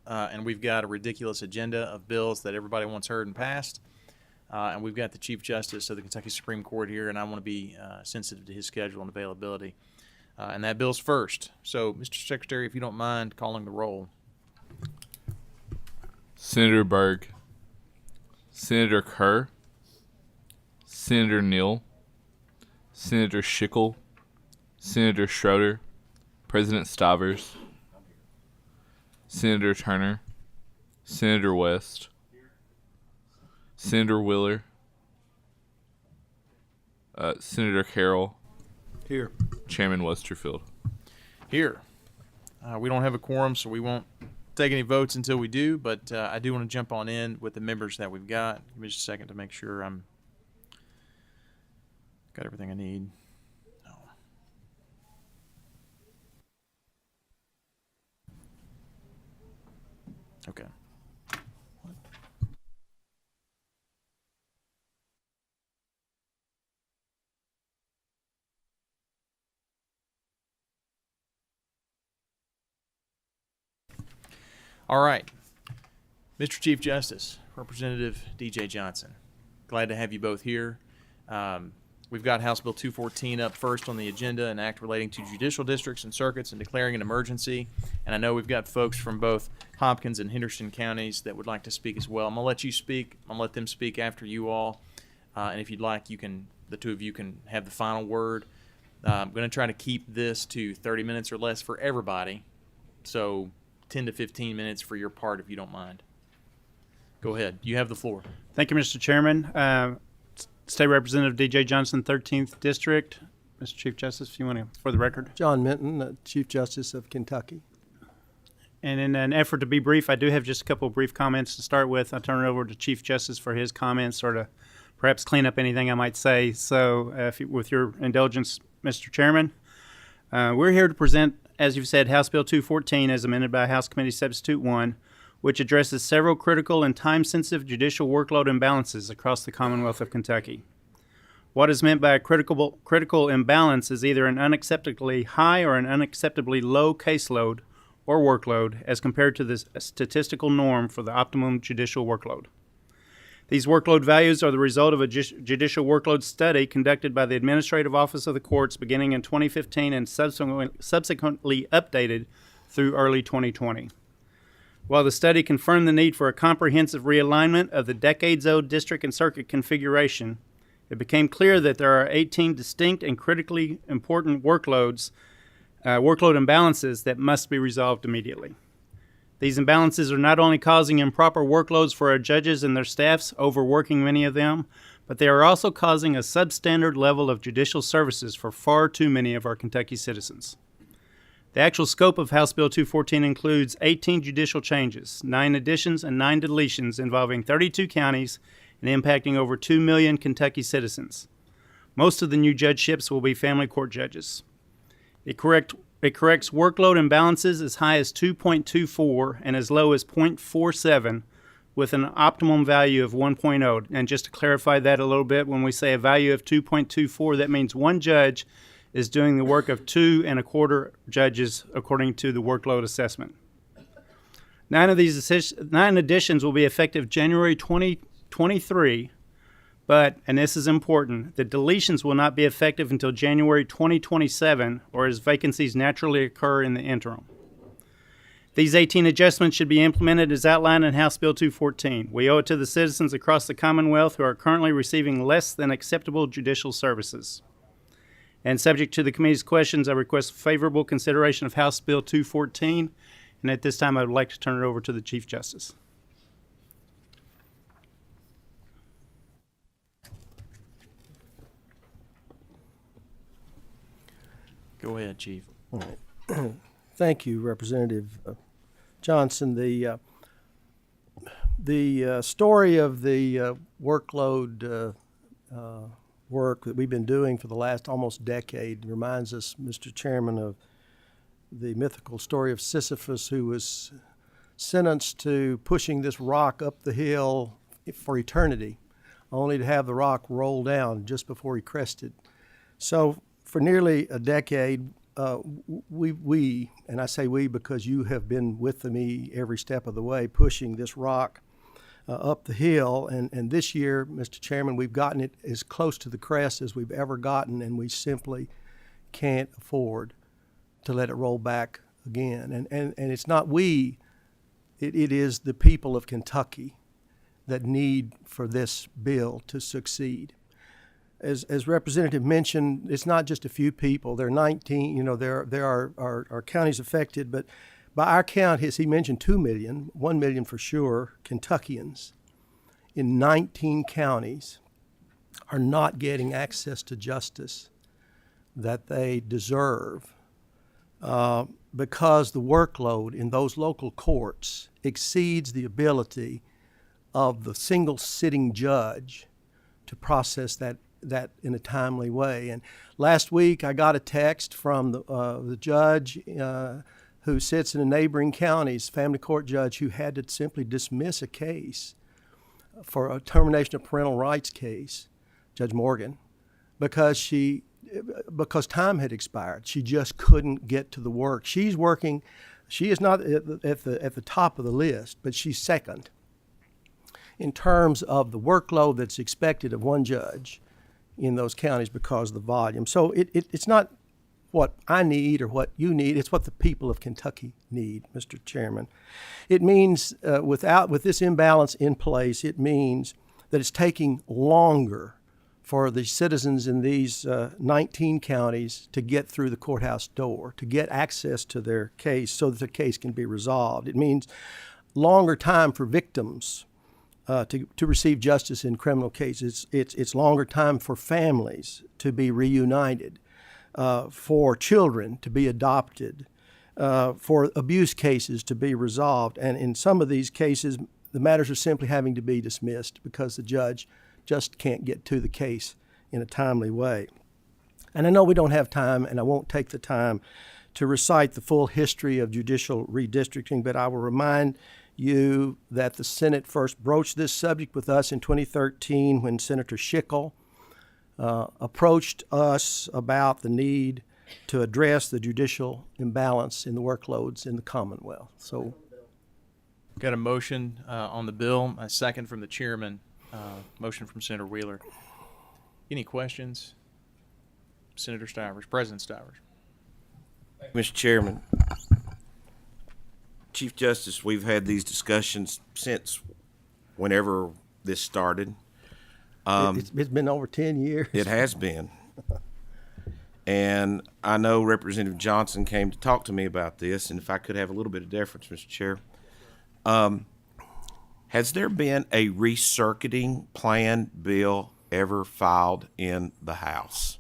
and we've got a ridiculous agenda of bills that everybody wants heard and passed. And we've got the Chief Justice of the Kentucky Supreme Court here, and I want to be sensitive to his schedule and availability. And that bill's first. So, Mr. Secretary, if you don't mind calling the roll. Senator Berg, Senator Kerr, Senator Neal, Senator Schickel, Senator Schroeder, President Stivers, Senator Turner, Senator West, Senator Wheeler, Senator Carroll. Here. Chairman Westerfield. Here. We don't have a quorum, so we won't take any votes until we do, but I do want to jump on in with the members that we've got. Give me just a second to make sure I'm got everything I need. No. Okay. All right. Mr. Chief Justice, Representative DJ Johnson, glad to have you both here. We've got House Bill 214 up first on the agenda, an act relating to judicial districts and circuits and declaring an emergency. And I know we've got folks from both Hopkins and Henderson counties that would like to speak as well. I'm going to let you speak. I'm going to let them speak after you all. And if you'd like, you can, the two of you can have the final word. I'm going to try to keep this to 30 minutes or less for everybody. So 10 to 15 minutes for your part, if you don't mind. Go ahead. You have the floor. Thank you, Mr. Chairman. State Representative DJ Johnson, 13th District. Mr. Chief Justice, if you want to, for the record. John Minton, Chief Justice of Kentucky. And in an effort to be brief, I do have just a couple of brief comments to start with. I'll turn it over to Chief Justice for his comments, or to perhaps clean up anything I might say. So with your indulgence, Mr. Chairman, we're here to present, as you've said, House Bill 214 as amended by House Committee Substitute 1, which addresses several critical and time-sensitive judicial workload imbalances across the Commonwealth of Kentucky. What is meant by a critical imbalance is either an unacceptably high or an unacceptably low caseload or workload as compared to the statistical norm for the optimum judicial workload. These workload values are the result of a judicial workload study conducted by the Administrative Office of the Courts beginning in 2015 and subsequently updated through early 2020. While the study confirmed the need for a comprehensive realignment of the decades-old district and circuit configuration, it became clear that there are 18 distinct and critically important workload imbalances that must be resolved immediately. These imbalances are not only causing improper workloads for our judges and their staffs, overworking many of them, but they are also causing a substandard level of judicial services for far too many of our Kentucky citizens. The actual scope of House Bill 214 includes 18 judicial changes, 9 additions and 9 deletions involving 32 counties and impacting over 2 million Kentucky citizens. Most of the new judgeships will be family court judges. It corrects workload imbalances as high as 2.24 and as low as 0.47 with an optimum value of 1.0. And just to clarify that a little bit, when we say a value of 2.24, that means one judge is doing the work of 2 1/4 judges according to the workload assessment. 9 additions will be effective January 2023, but, and this is important, the deletions will not be effective until January 2027 or as vacancies naturally occur in the interim. These 18 adjustments should be implemented as outlined in House Bill 214. We owe it to the citizens across the Commonwealth who are currently receiving less than acceptable judicial services. And subject to the committee's questions, I request favorable consideration of House Bill 214. And at this time, I would like to turn it over to the Chief Justice. Go ahead, Chief. All right. Thank you, Representative Johnson. The story of the workload work that we've been doing for the last almost decade reminds us, Mr. Chairman, of the mythical story of Sisyphus, who was sentenced to pushing this rock up the hill for eternity, only to have the rock roll down just before he crested. So for nearly a decade, we, and I say we because you have been with me every step of the way, pushing this rock up the hill. And this year, Mr. Chairman, we've gotten it as close to the crest as we've ever gotten, and we simply can't afford to let it roll back again. And it's not we, it is the people of Kentucky that need for this bill to succeed. As Representative mentioned, it's not just a few people. There are 19, there are counties affected, but by our count, as he mentioned, 2 million, 1 million for sure, Kentuckians in 19 counties are not getting access to justice that they deserve because the workload in those local courts exceeds the ability of the single sitting judge to process that in a timely way. And last week I got a text from the judge who sits in a neighboring county's family court judge who had to simply dismiss a case for a termination of parental rights case, Judge Morgan, because time had expired. She just couldn't get to the work. She's working. She is not at the top of the list, but she's second in terms of the workload that's expected of one judge in those counties because of the volume. So it's not what I need or what you need, it's what the people of Kentucky need, Mr. Chairman. It means with this imbalance in place, it means that it's taking longer for the citizens in these 19 counties to get through the courthouse door, to get access to their case so that the case can be resolved. It means longer time for victims to receive justice in criminal cases. It's longer time for families to be reunited, for children to be adopted, for abuse cases to be resolved. And in some of these cases, the matters are simply having to be dismissed because the judge just can't get to the case in a timely way. And I know we don't have time, and I won't take the time to recite the full history of judicial redistricting, but I will remind you that the Senate first broached this subject with us in 2013 when Senator Schickel approached us about the need to address the judicial imbalance in the workloads in the Commonwealth. So, got a motion on the bill, a second from the chairman, motion from Senator Wheeler. Any questions? Senator Stivers, President Stivers. Mr. Chairman, Chief Justice, we've had these discussions since whenever this started. it's been over 10 years. It has been. And I know Representative Johnson came to talk to me about this, and if I could have a little bit of deference, Mr. Chair. Has there been a recircuiting plan bill ever filed in the House?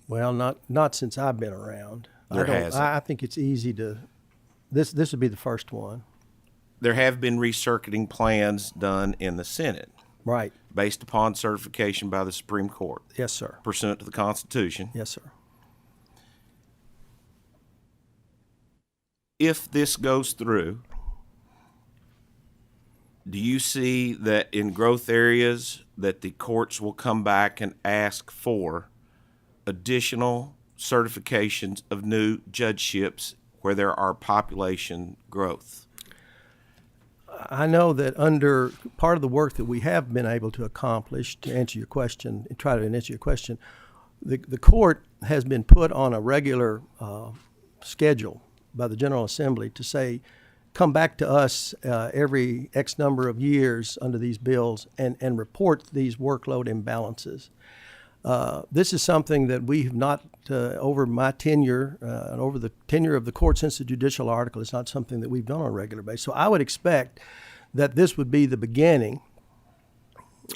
Well, not since I've been around. There hasn't. I think it's easy to. This would be the first one. There have been recircuiting plans done in the Senate, Right. based upon certification by the Supreme Court, Yes, sir. pursuant to the Constitution. Yes, sir. If this goes through, do you see that in growth areas that the courts will come back and ask for additional certifications of new judgeships where there are population growth? I know that under part of the work that we have been able to accomplish, to answer your question, try to answer your question, the court has been put on a regular schedule by the General Assembly to say, come back to us every X number of years under these bills and report these workload imbalances. This is something that we have not, over my tenure, and over the tenure of the court since the judicial article, it's not something that we've done on a regular basis. So I would expect that this would be the beginning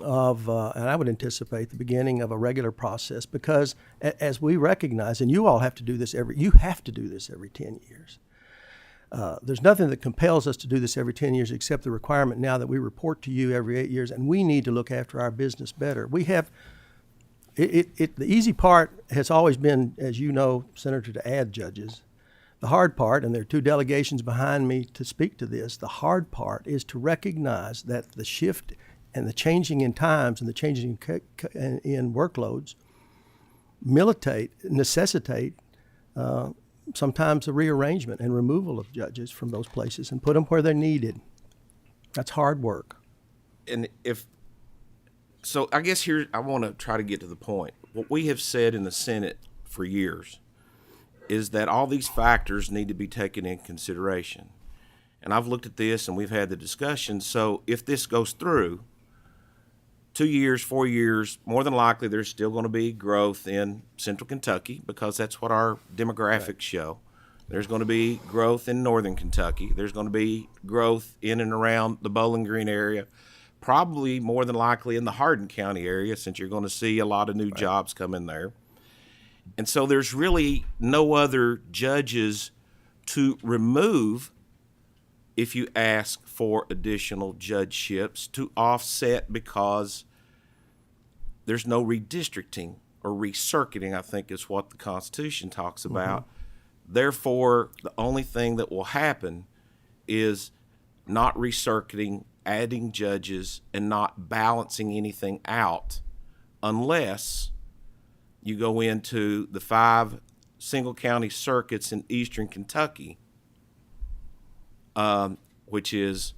of, and I would anticipate the beginning of a regular process, because as we recognize, and you all have to do this every 10 years. There's nothing that compels us to do this every 10 years except the requirement now that we report to you every 8 years, and we need to look after our business better. We have, the easy part has always been, as you know, Senator, to add judges. The hard part, and there are two delegations behind me to speak to this, the hard part is to recognize that the shift and the changing in times and the changing in workloads necessitate sometimes a rearrangement and removal of judges from those places and put them where they're needed. That's hard work. And so I guess here I want to try to get to the point. What we have said in the Senate for years is that all these factors need to be taken in consideration. And I've looked at this and we've had the discussion. So if this goes through 2 years, 4 years, more than likely there's still going to be growth in Central Kentucky because that's what our demographics show. There's going to be growth in Northern Kentucky. There's going to be growth in and around the Bowling Green area, probably more than likely in the Hardin County area since you're going to see a lot of new jobs come in there. And so there's really no other judges to remove if you ask for additional judgeships to offset because there's no redistricting or recircuiting, I think is what the Constitution talks about. Therefore, the only thing that will happen is not recircuiting, adding judges, and not balancing anything out unless you go into the 5 single county circuits in eastern Kentucky, which is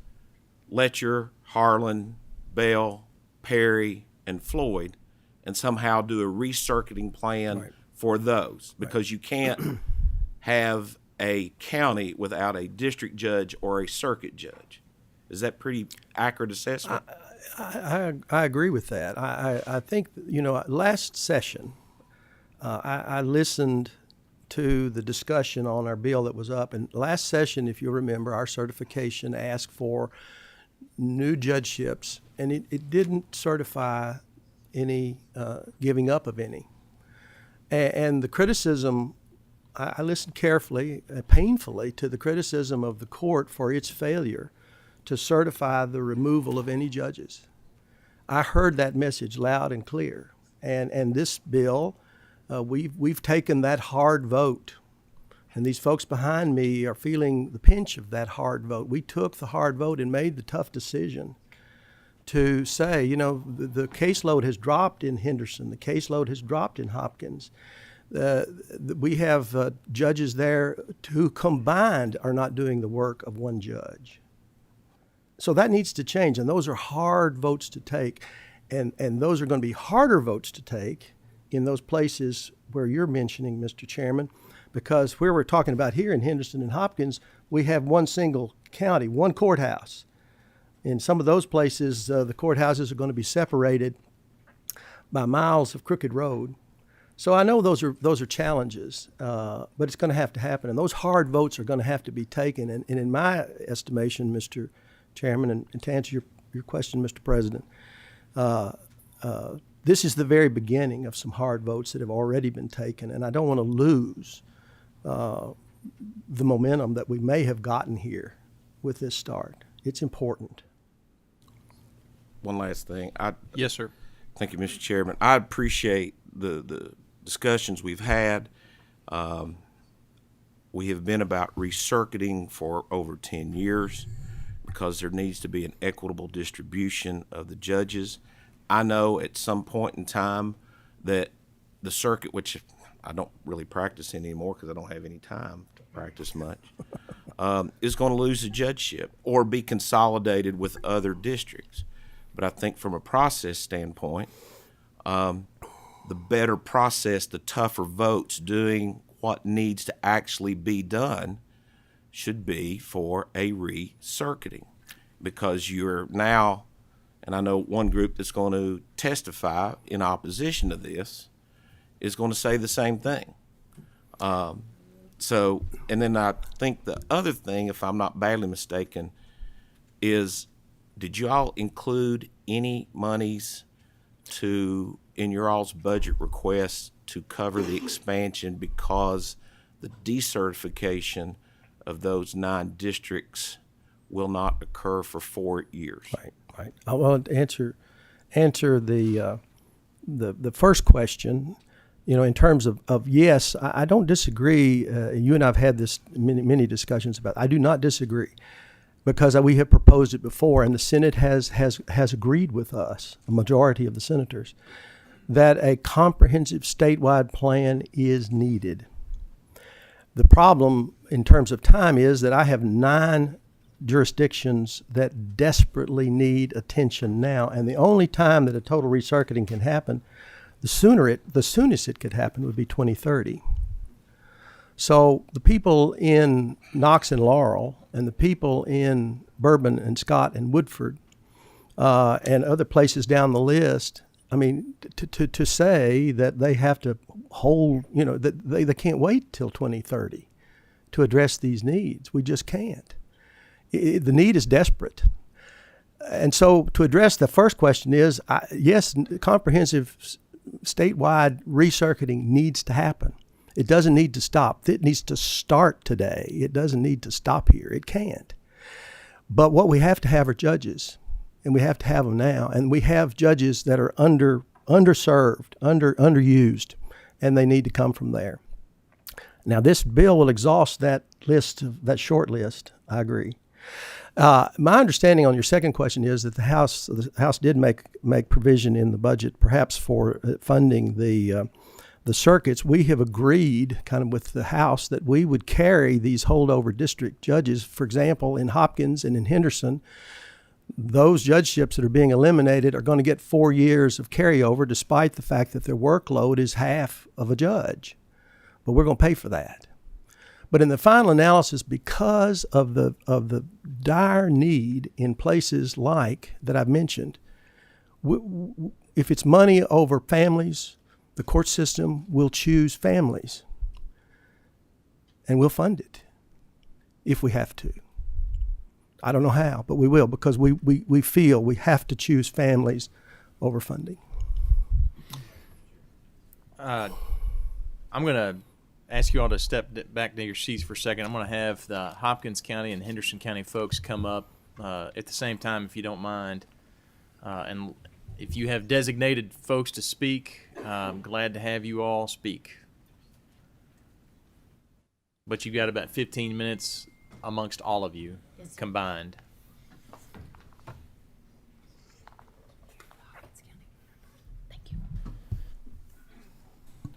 Letcher, Harlan, Bell, Perry, and Floyd, and somehow do a recircuiting plan for those because you can't have a county without a district judge or a circuit judge. Is that pretty accurate assessment? I agree with that. I think, last session, I listened to the discussion on our bill that was up. And last session, if you remember, our certification asked for new judgeships, and it didn't certify any giving up of any. And the criticism, I listened carefully, painfully, to the criticism of the court for its failure to certify the removal of any judges. I heard that message loud and clear. And this bill, we've taken that hard vote, and these folks behind me are feeling the pinch of that hard vote. We took the hard vote and made the tough decision to say, the caseload has dropped in Henderson, the caseload has dropped in Hopkins. We have judges there who combined are not doing the work of one judge. So that needs to change, and those are hard votes to take, and those are going to be harder votes to take in those places where you're mentioning, Mr. Chairman, because where we're talking about here in Henderson and Hopkins, we have one single county, one courthouse. In some of those places, the courthouses are going to be separated by miles of crooked road. So I know those are challenges, but it's going to have to happen, and those hard votes are going to have to be taken. And in my estimation, Mr. Chairman, and to answer your question, Mr. President, this is the very beginning of some hard votes that have already been taken, and I don't want to lose the momentum that we may have gotten here with this start. It's important. One last thing. Yes, sir. Thank you, Mr. Chairman. I appreciate the discussions we've had. We have been about recircuiting for over 10 years because there needs to be an equitable distribution of the judges. I know at some point in time that the circuit, which I don't really practice anymore because I don't have any time to practice much, is going to lose a judgeship or be consolidated with other districts. But I think from a process standpoint, the better process, the tougher votes doing what needs to actually be done should be for a recircuiting, because you're now, and I know one group that's going to testify in opposition to this is going to say the same thing. And then I think the other thing, if I'm not badly mistaken, is did you all include any monies in your all's budget requests to cover the expansion because the decertification of those 9 districts will not occur for 4 years? Right. I want to answer the first question. In terms of yes, I don't disagree. You and I've had this many discussions about it. I do not disagree, because we have proposed it before, and the Senate has agreed with us, a majority of the senators, that a comprehensive statewide plan is needed. The problem in terms of time is that I have 9 jurisdictions that desperately need attention now, and the only time that a total recircuiting can happen, the soonest it could happen would be 2030. So the people in Knox and Laurel and the people in Bourbon and Scott and Woodford and other places down the list, I mean, to say that they have to hold, that they can't wait till 2030 to address these needs. We just can't. The need is desperate. And so to address the first question is, yes, comprehensive statewide recircuiting needs to happen. It doesn't need to stop. It needs to start today. It doesn't need to stop here. It can't. But what we have to have are judges, and we have to have them now. And we have judges that are underserved, underused, and they need to come from there. Now, this bill will exhaust that short list. I agree. My understanding on your second question is that the House did make provision in the budget, perhaps for funding the circuits. We have agreed, kind of with the House, that we would carry these holdover district judges. For example, in Hopkins and in Henderson, those judgeships that are being eliminated are going to get 4 years of carryover, despite the fact that their workload is half of a judge. But we're going to pay for that. But in the final analysis, because of the dire need in places like that I've mentioned, if it's money over families, the court system will choose families, and we'll fund it if we have to. I don't know how, but we will, because we feel we have to choose families over funding. I'm going to ask you all to step back to your seats for a second. I'm going to have the Hopkins County and Henderson County folks come up at the same time, if you don't mind. And if you have designated folks to speak, I'm glad to have you all speak. But you've got about 15 minutes amongst all of you combined. Thank you.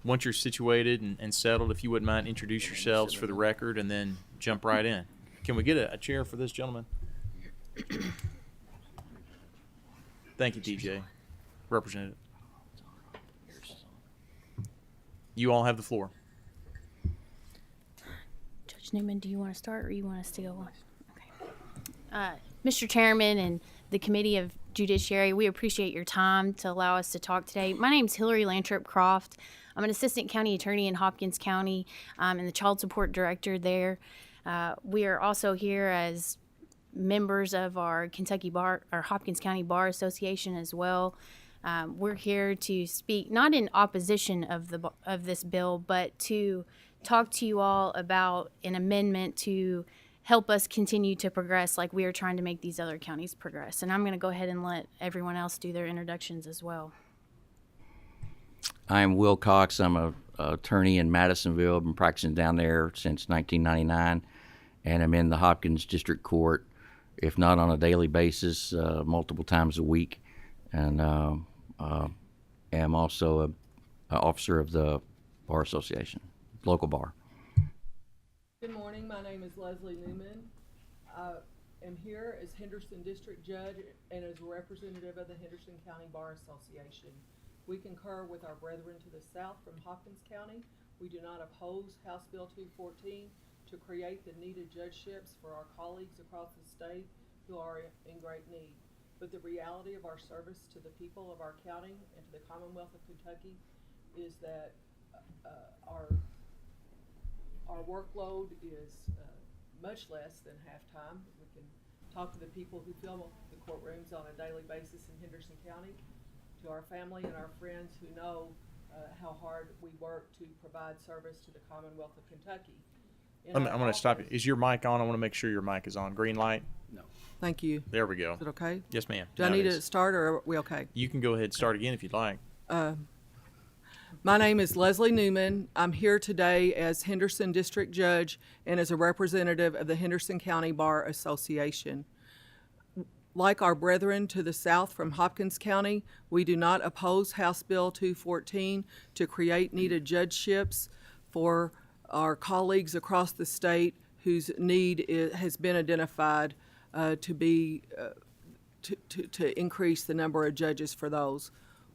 Once you're situated and settled, if you wouldn't mind, introduce yourselves for the record and then jump right in. Can we get a chair for this gentleman? Thank you, DJ. Representative. You all have the floor. Judge Newman, do you want to start or you want us to go on? Okay. Mr. Chairman and the Committee of Judiciary, we appreciate your time to allow us to talk today. My name is Hillary Lantrip Croft. I'm an assistant county attorney in Hopkins County and the child support director there. We are also here as members of our Hopkins County Bar Association as well. We're here to speak not in opposition of this bill, but to talk to you all about an amendment to help us continue to progress like we are trying to make these other counties progress. And I'm going to go ahead and let everyone else do their introductions as well. I am Will Cox. I'm an attorney in Madisonville. I've been practicing down there since 1999, and I'm in the Hopkins District Court, if not on a daily basis, multiple times a week, and am also an officer of the Bar Association, local bar. Good morning. My name is Leslie Newman. I am here as Henderson District Judge and as a representative of the Henderson County Bar Association. We concur with our brethren to the south from Hopkins County. We do not oppose House Bill 214 to create the needed judgeships for our colleagues across the state who are in great need. But the reality of our service to the people of our county and to the Commonwealth of Kentucky is that our workload is much less than half-time. We can talk to the people who fill the courtrooms on a daily basis in Henderson County, to our family and our friends who know how hard we work to provide service to the Commonwealth of Kentucky. I'm going to stop you. Is your mic on? I want to make sure your mic is on. Green light? Thank you. There we go. Is it okay? Yes, ma'am. Do I Now it need is. to start or are we okay? You can go ahead and start again if you'd like. My name is Leslie Newman. I'm here today as Henderson District Judge and as a representative of the Henderson County Bar Association. Like our brethren to the south from Hopkins County, we do not oppose House Bill 214 to create needed judgeships for our colleagues across the state whose need has been identified to increase the number of judges for those.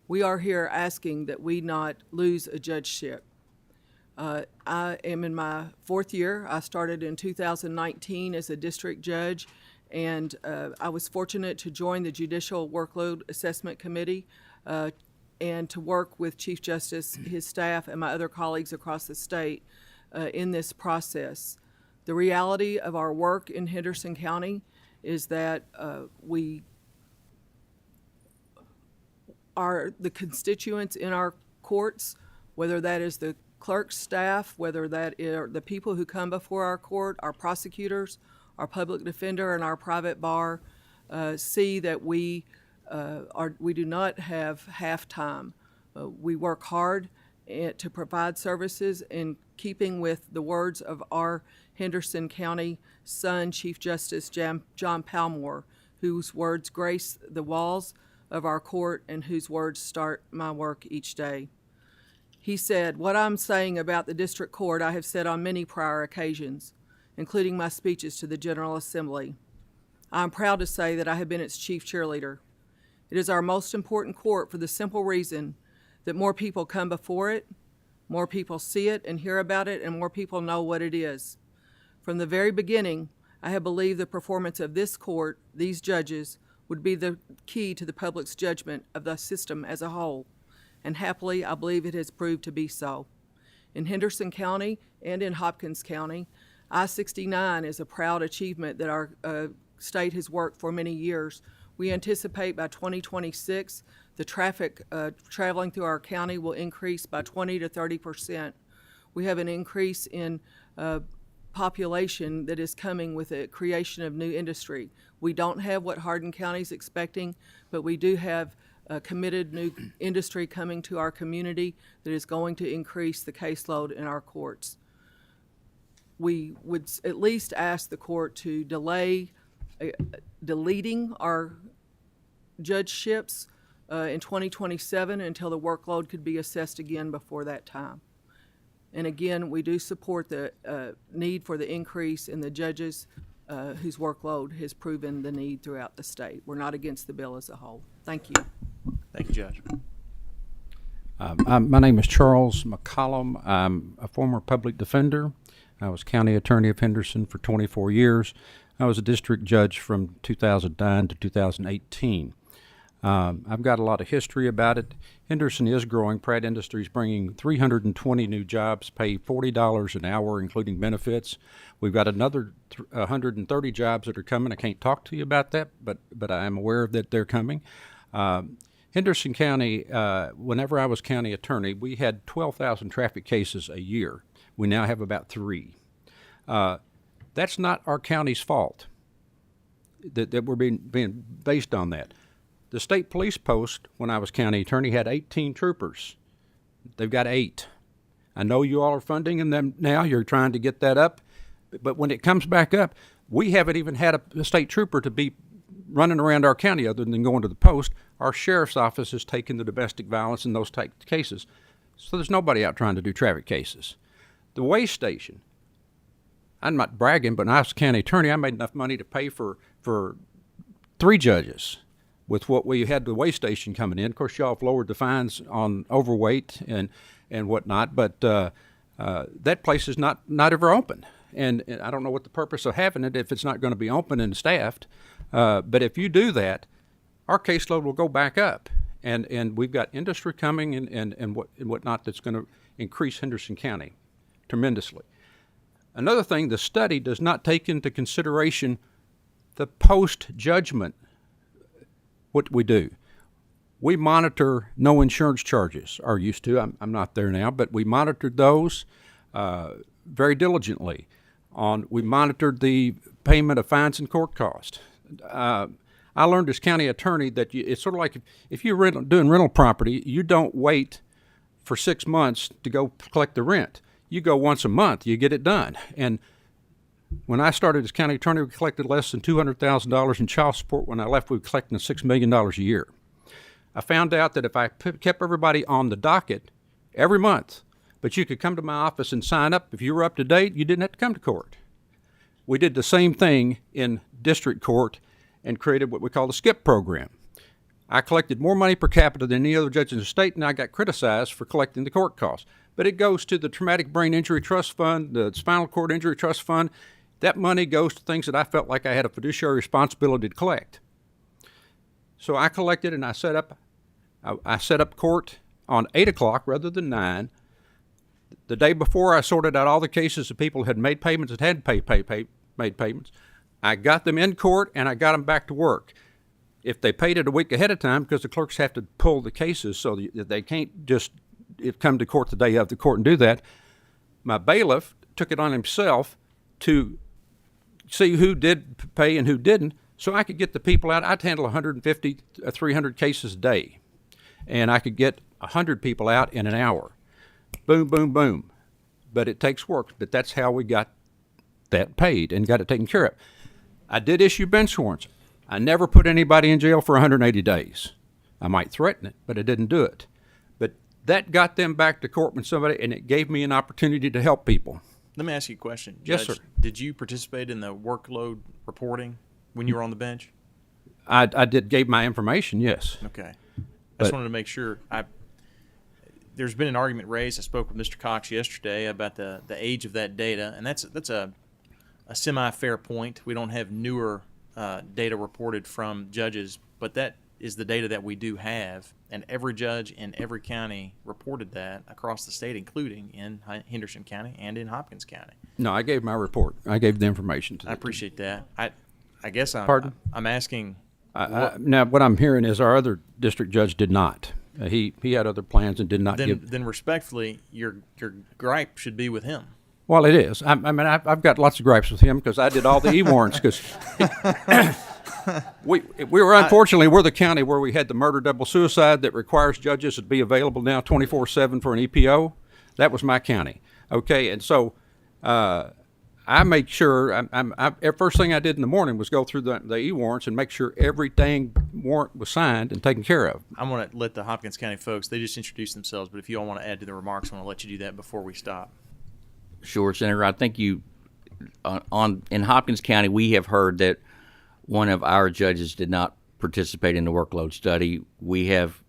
We are here asking that we not lose a judgeship. I am in my 4th year. I started in 2019 as a district judge, and I was fortunate to join the Judicial Workload Assessment Committee and to work with Chief Justice, his staff, and my other colleagues across the state in this process. The reality of our work in Henderson County is that we are the constituents in our courts, whether that is the clerk's staff, whether that are the people who come before our court, our prosecutors, our public defender, and our private bar, see that we do not have half time. We work hard to provide services in keeping with the words of our Henderson County son, Chief Justice John Palmore, whose words grace the walls of our court and whose words start my work each day. He said, "What I'm saying about the district court I have said on many prior occasions, including my speeches to the General Assembly. I am proud to say that I have been its chief cheerleader. It is our most important court for the simple reason that more people come before it, more people see it and hear about it, and more people know what it is. From the very beginning, I have believed the performance of this court, these judges, would be the key to the public's judgment of the system as a whole, and happily, I believe it has proved to be so. In Henderson County and in Hopkins County, I-69 is a proud achievement that our state has worked for many years. We anticipate by 2026, the traffic traveling through our county will increase by 20 to 30%. We have an increase in population that is coming with the creation of new industry. We don't have what Hardin County is expecting, but we do have committed new industry coming to our community that is going to increase the caseload in our courts. We would at least ask the court to delay deleting our judgeships in 2027 until the workload could be assessed again before that time. And again, we do support the need for the increase in the judges whose workload has proven the need throughout the state. We're not against the bill as a whole. Thank you. Thank you, Judge. My name is Charles McCollum. I'm a former public defender. I was county attorney of Henderson for 24 years. I was a district judge from 2009 to 2018. I've got a lot of history about it. Henderson is growing. Pratt Industries bringing 320 new jobs, pay $40 an hour, including benefits. We've got another 130 jobs that are coming. I can't talk to you about that, but I am aware that they're coming. Henderson County, whenever I was county attorney, we had 12,000 traffic cases a year. We now have about 3. That's not our county's fault that we're being based on that. The state police post, when I was county attorney, had 18 troopers. They've got 8. I know you all are funding them now. You're trying to get that up. But when it comes back up, we haven't even had a state trooper to be running around our county other than going to the post. Our sheriff's office has taken the domestic violence in those type cases. So there's nobody out trying to do traffic cases. The weigh station, I'm not bragging, but when I was county attorney, I made enough money to pay for 3 judges with what we had the weigh station coming in. Of course, y'all have lowered the fines on overweight and whatnot, but that place is not ever open. And I don't know what the purpose of having it if it's not going to be open and staffed. But if you do that, our caseload will go back up. And we've got industry coming and whatnot that's going to increase Henderson County tremendously. Another thing, the study does not take into consideration the post-judgment, what we do. We monitor no insurance charges, or used to. I'm not there now, but we monitored those very diligently. We monitored the payment of fines and court costs. I learned as county attorney that it's sort of like if you're doing rental property, you don't wait for 6 months to go collect the rent. You go once a month, you get it done. And when I started as county attorney, we collected less than $200,000 in child support. When I left, we were collecting $6 million a year. I found out that if I kept everybody on the docket every month, but you could come to my office and sign up. If you were up to date, you didn't have to come to court. We did the same thing in district court and created what we call the SKIP program. I collected more money per capita than any other judge in the state, and I got criticized for collecting the court costs. But it goes to the Traumatic Brain Injury Trust Fund, the Spinal Cord Injury Trust Fund. That money goes to things that I felt like I had a fiduciary responsibility to collect. So I collected, and I set up court on 8 o'clock rather than 9. The day before, I sorted out all the cases of people who had made payments and hadn't made payments. I got them in court, and I got them back to work. If they paid it a week ahead of time, because the clerks have to pull the cases, so that they can't just come to court the day of the court and do that, my bailiff took it on himself to see who did pay and who didn't, so I could get the people out. I'd handle 150, 300 cases a day, and I could get 100 people out in an hour. Boom, boom, boom. But it takes work, but that's how we got that paid and got it taken care of. I did issue bench warrants. I never put anybody in jail for 180 days. I might threaten it, but I didn't do it. But that got them back to court when somebody, and it gave me an opportunity to help people. Let me ask you a question. Yes, Judge, sir. Did you participate in the workload reporting when you were on the bench? I gave my information, yes. Okay. I But- just wanted to make sure. There's been an argument raised. I spoke with Mr. Cox yesterday about the age of that data, and that's a semi-fair point. We don't have newer data reported from judges, but that is the data that we do have, and every judge in every county reported that across the state, including in Henderson County and in Hopkins County. No, I gave my report. I gave the information to I appreciate that. I guess Pardon? I'm asking. Now, what I'm hearing is our other district judge did not. He had other plans and did not give. Then respectfully, your gripe should be with him. Well, it is. I mean, I've got lots of gripes with him because I did all the e-warrants. Because we were unfortunately we're the county where we had the murder double suicide that requires judges to be available now 24/7 for an EPO. That was my county. Okay, and so I make sure. First thing I did in the morning was go through the e-warrants and make sure every dang warrant was signed and taken care of. I'm going to let the Hopkins County folks. They just introduced themselves, but if you all want to add to the remarks, I want to let you do that before we stop. Sure, Senator. I think in Hopkins County, we have heard that one of our judges did not participate in the workload study. We have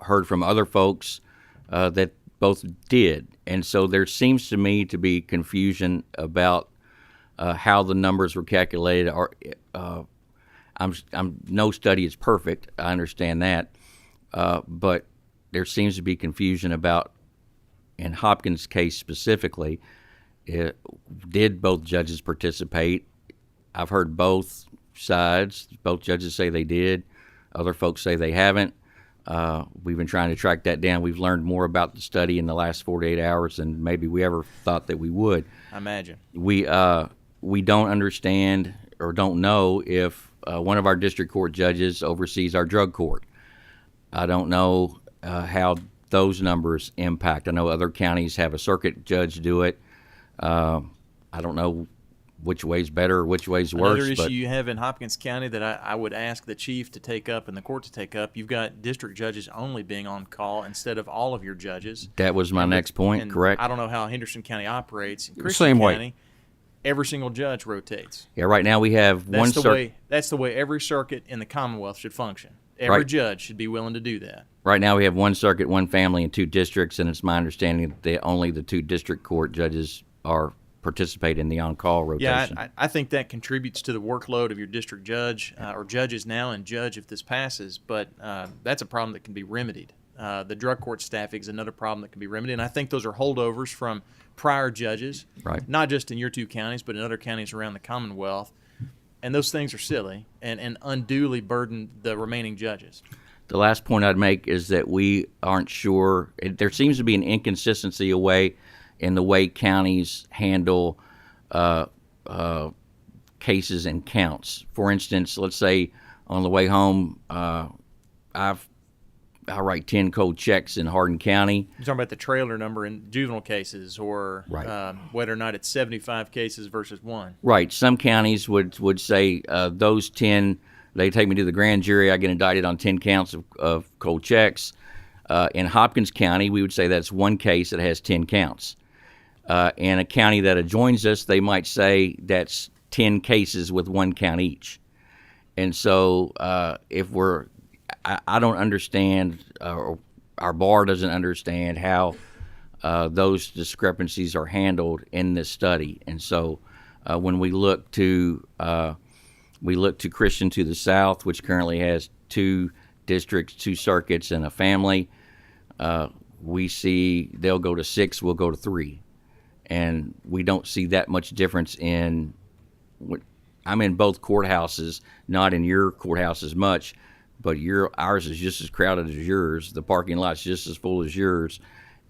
heard from other folks that both did, and so there seems to me to be confusion about how the numbers were calculated. No study is perfect. I understand that, but there seems to be confusion about, in Hopkins' case specifically, did both judges participate? I've heard both sides. Both judges say they did. Other folks say they haven't. We've been trying to track that down. We've learned more about the study in the last 48 hours than maybe we ever thought that we would. I imagine. We don't understand or don't know if one of our district court judges oversees our drug court. I don't know how those numbers impact. I know other counties have a circuit judge do it. I don't know which way's better or which way's worse. Another issue but you have in Hopkins County that I would ask the chief to take up and the court to take up, you've got district judges only being on call instead of all of your judges. that was my next point, And correct? I don't know how Henderson County operates. In Christian Same way. County, every single judge rotates. Yeah, right now we have one circuit. That's the way every circuit in the Commonwealth should function. Every Right. judge should be willing to do that. Right now we have one circuit, one family, and two districts, and it's my understanding that only the two district court judges participate in the on-call rotation. Yeah, I think that contributes to the workload of your district judge or judges now and judge if this passes, but that's a problem that can be remedied. The drug court staffing is another problem that can be remedied, and I think those are holdovers from prior judges, Right. not just in your two counties, but in other counties around the Commonwealth. And those things are silly and unduly burden the remaining judges. The last point I'd make is that we aren't sure. There seems to be an inconsistency in the way counties handle cases and counts. For instance, let's say on the way home, I write 10 cold checks in Hardin County. You're talking about the trailer number in juvenile cases or Right. whether or not it's 75 cases versus one. Right. Some counties would say those 10, they take me to the grand jury. I get indicted on 10 counts of cold checks. In Hopkins County, we would say that's one case that has 10 counts. In a county that adjoins us, they might say that's 10 cases with one count each. And so I don't understand, or our bar doesn't understand how those discrepancies are handled in this study. And so when we look to Christian to the south, which currently has 2 districts, 2 circuits, and a family, we see they'll go to 6, we'll go to 3. And we don't see that much difference in I'm in both courthouses, not in your courthouse as much, but ours is just as crowded as yours. The parking lot's just as full as yours,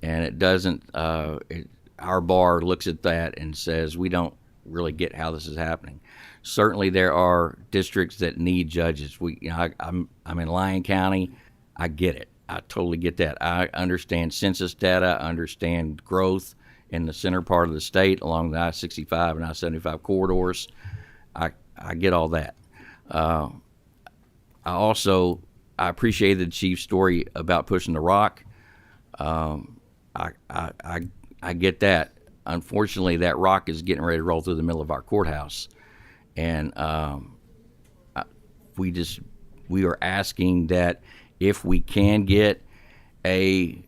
and it doesn't. Our bar looks at that and says we don't really get how this is happening. Certainly, there are districts that need judges. I'm in Lyon County. I get it. I totally get that. I understand census data. I understand growth in the center part of the state along the I-65 and I-75 corridors. I get all that. I appreciated the chief's story about pushing the rock. I get that. Unfortunately, that rock is getting ready to roll through the middle of our courthouse, and we are asking that if we can get a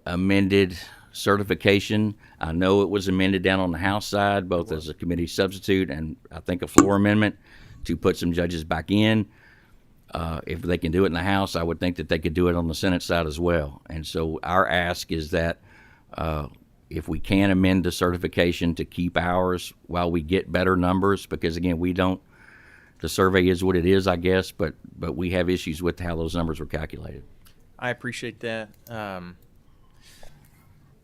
amended certification. I know it was amended down on the House side, both as a committee substitute and I think a floor amendment to put some judges back in. If they can do it in the House, I would think that they could do it on the Senate side as well. And so our ask is that if we can amend the certification to keep ours while we get better numbers, because again, the survey is what it is, I guess, but we have issues with how those numbers were calculated. I appreciate that.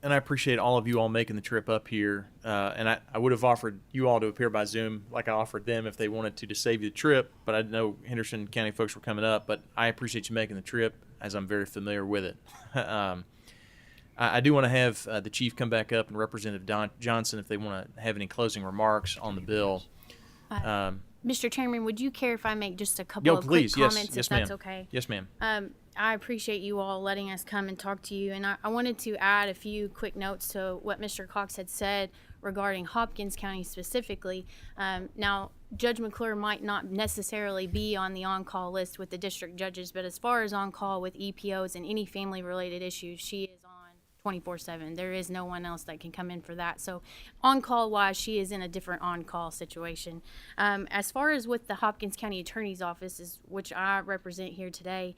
And I appreciate all of you all making the trip up here. And I would have offered you all to appear by Zoom like I offered them if they wanted to save you the trip. But I know Henderson County folks were coming up. But I appreciate you making the trip, as I'm very familiar with it. I do want to have the chief come back up and Representative Johnson if they want to have any closing remarks on the bill. Mr. Chairman, would you care if I make just a couple of please. quick comments, Yes, if that's ma'am. okay? Yes, ma'am. I appreciate you all letting us come and talk to you, and I wanted to add a few quick notes to what Mr. Cox had said regarding Hopkins County specifically. Now, Judge McClure might not necessarily be on the on-call list with the district judges, but as far as on-call with EPOs and any family-related issues, she is on 24/7. There is no one else that can come in for that. So on-call wise, she is in a different on-call situation. As far as with the Hopkins County Attorney's Office, which I represent here today,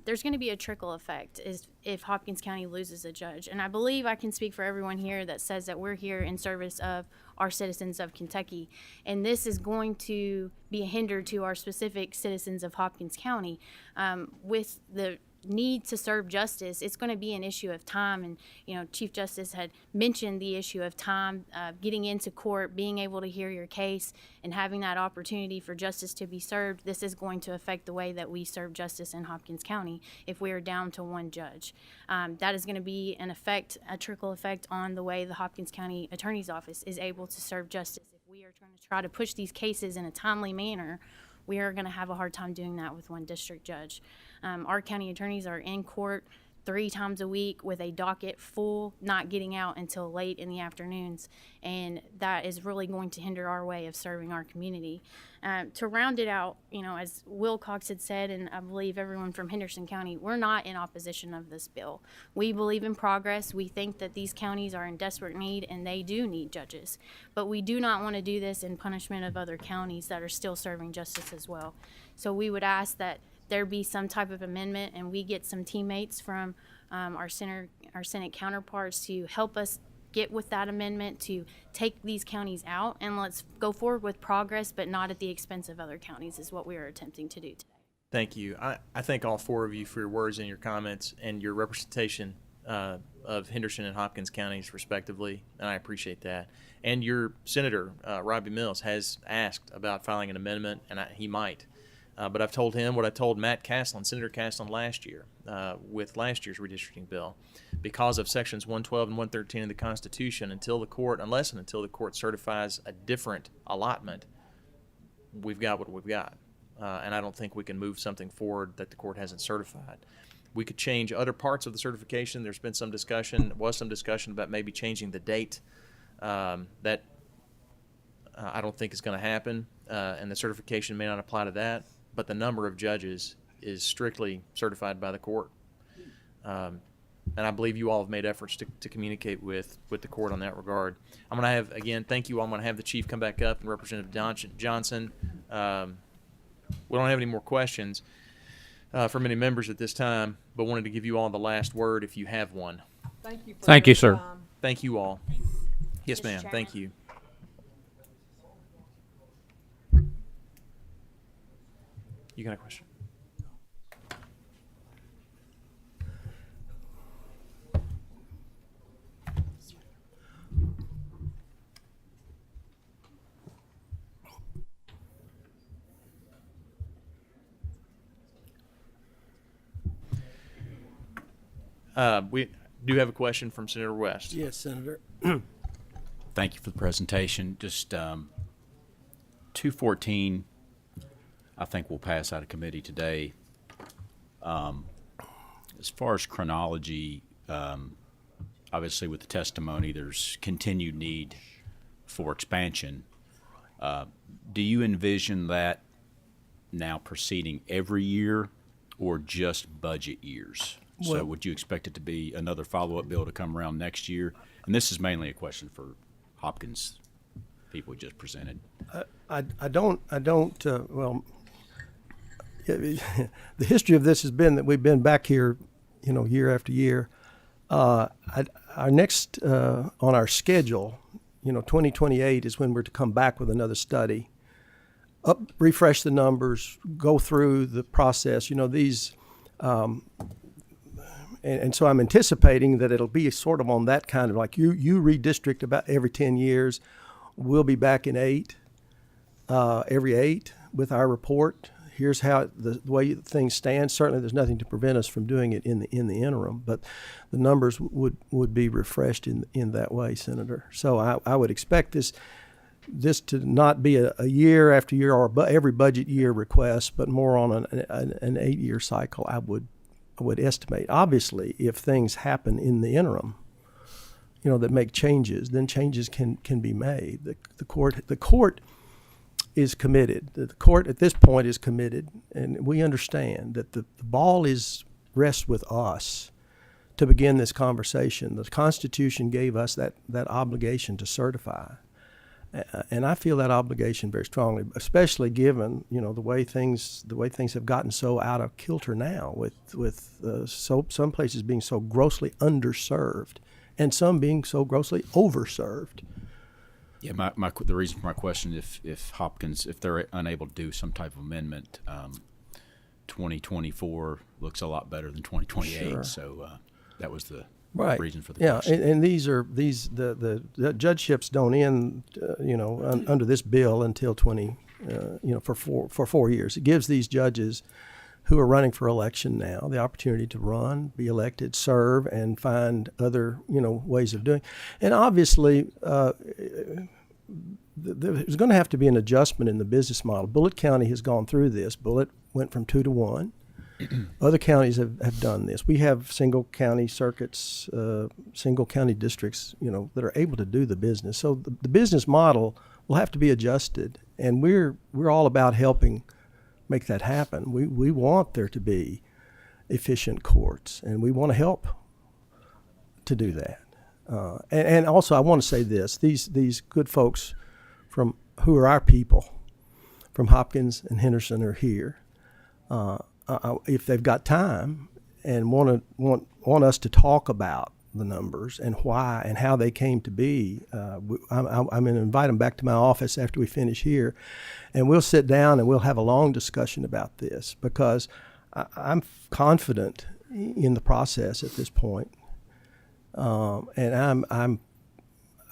there's going to be a trickle effect if Hopkins County loses a judge. And I believe I can speak for everyone here that says that we're here in service of our citizens of Kentucky. And this is going to be a hinder to our specific citizens of Hopkins County. With the need to serve justice, it's going to be an issue of time. And Chief Justice had mentioned the issue of time, getting into court, being able to hear your case, and having that opportunity for justice to be served. This is going to affect the way that we serve justice in Hopkins County if we are down to one judge. That is going to be a trickle effect on the way the Hopkins County Attorney's Office is able to serve justice. If we are trying to push these cases in a timely manner, we are going to have a hard time doing that with one district judge. Our county attorneys are in court 3 times a week with a docket full, not getting out until late in the afternoons, and that is really going to hinder our way of serving our community. To round it out, as Will Cox had said, and I believe everyone from Henderson County, we're not in opposition of this bill. We believe in progress. We think that these counties are in desperate need and they do need judges, but we do not want to do this in punishment of other counties that are still serving justice as well. So we would ask that there be some type of amendment and we get some teammates from our Senate counterparts to help us get with that amendment to take these counties out, and let's go forward with progress, but not at the expense of other counties is what we are attempting to do today. Thank you. I thank all 4 of you for your words and your comments and your representation of Henderson and Hopkins counties respectively, and I appreciate that. And your Senator, Robbie Mills, has asked about filing an amendment, and he might. But I've told him what I told Matt Caslin, Senator Caslin, last year with last year's redistricting bill. Because of sections 112 and 113 of the Constitution, unless and until the court certifies a different allotment, we've got what we've got. And I don't think we can move something forward that the court hasn't certified. We could change other parts of the certification. There's been some discussion, about maybe changing the date. That I don't think is going to happen, and the certification may not apply to that. But the number of judges is strictly certified by the court. And I believe you all have made efforts to communicate with the court on that regard. I'm going to have, again, thank you all. I'm going to have the chief come back up and Representative Johnson. We don't have any more questions from any members at this time, but wanted to give you all the last word if you have one. Thank you. Thank you, sir. Thank you all. Yes, Mr. ma'am. Chairman. Thank you. You got a question? We do have a question from Senator West. Yes, Senator. Thank you for the presentation. Just 214, I think will pass out of committee today. As far as chronology, obviously with the testimony, there's continued need for expansion. Do you envision that now proceeding every year or just budget years? So Well- would you expect it to be another follow-up bill to come around next year? And this is mainly a question for Hopkins people just presented. I don't, well, the history of this has been that we've been back here, year after year. Our next, on our schedule, 2028 is when we're to come back with another study, refresh the numbers, go through the process, these, and so I'm anticipating that it'll be sort of on that kind of like you redistrict about every 10 years. We'll be back in every 8 with our report. Here's how the way things stand. Certainly, there's nothing to prevent us from doing it in the interim, but the numbers would be refreshed in that way, Senator. So I would expect this to not be a year after year or every budget year request, but more on an 8-year cycle. I would estimate. Obviously, if things happen in the interim, that make changes, then changes can be made. The court is committed. The court at this point is committed, and we understand that the ball rests with us to begin this conversation. The Constitution gave us that obligation to certify, and I feel that obligation very strongly, especially given the way things have gotten so out of kilter now, with some places being so grossly underserved and some being so grossly overserved. Yeah, the reason for my question, if Hopkins, if they're unable to do some type of amendment, 2024 looks a lot better than 2028. Sure. So that was the Right. reason for the Yeah, question. and the judgeships don't end, under this bill until for 4 years. It gives these judges who are running for election now the opportunity to run, be elected, serve, and find other ways of doing. And obviously, there's going to have to be an adjustment in the business model. Bullitt County has gone through this. Bullitt went from 2 to 1. Other counties have done this. We have single county circuits, single county districts, that are able to do the business. So the business model will have to be adjusted, and we're all about helping make that happen. We want there to be efficient courts, and we want to help to do that. And also, I want to say this: these good folks who are our people from Hopkins and Henderson are here. If they've got time and want us to talk about the numbers and why and how they came to be, I'm going to invite them back to my office after we finish here, and we'll sit down and we'll have a long discussion about this, because I'm confident in the process at this point, and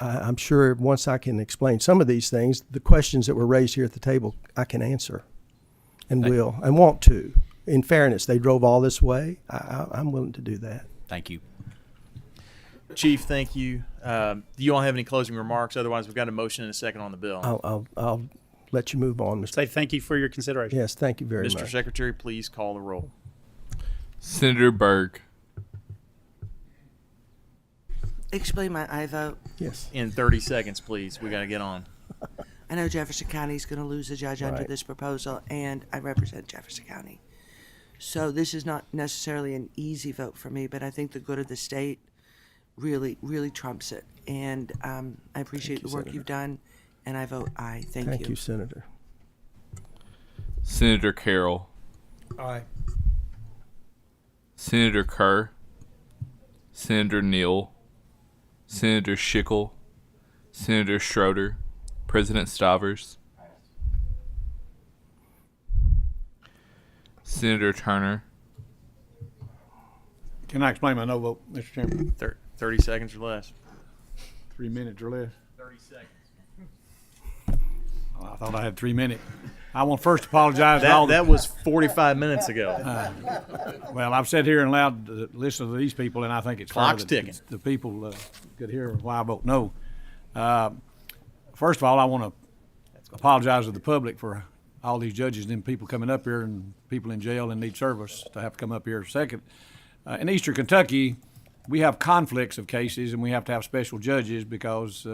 I'm sure once I can explain some of these things, the questions that were raised here at the table, I can answer, and will and want to. In fairness, they drove all this way. I'm willing to do that. Thank you. Chief, thank you. Do you all have any closing remarks? Otherwise, we've got a motion and a second on the bill. I'll let you move on, Mr. Say thank you for your consideration. Yes, thank you very much. Mr. Secretary, please call the roll. Senator Berg. Explain my I vote. Yes. In 30 seconds, please. We got to get on. I know Jefferson County is going to lose a judge under Right. this proposal, and I represent Jefferson County. So this is not necessarily an easy vote for me, but I think the good of the state really, really trumps it. And I appreciate you, the work Senator. you've done, and I vote aye. Thank Thank you, Senator. Senator Carroll. Aye. Senator Kerr. Senator Neal. Senator Schickel. Senator Schroeder. President Stivers. Senator Turner. Can I explain my no vote, Mr. Chairman? 30 seconds or less. 3 minutes or less. 30 seconds. I thought I had 3 minutes. I want to first apologize to all That was 45 minutes ago. Well, I've sat here and allowed to listen to these people, and I think it's fair Clock's that ticking. the people could hear why I vote no. First of all, I want to apologize to the public for all these judges and people coming up here and people in jail and need service to have to come up here. Second, in Eastern Kentucky, we have conflicts of cases, and we have to have special judges because,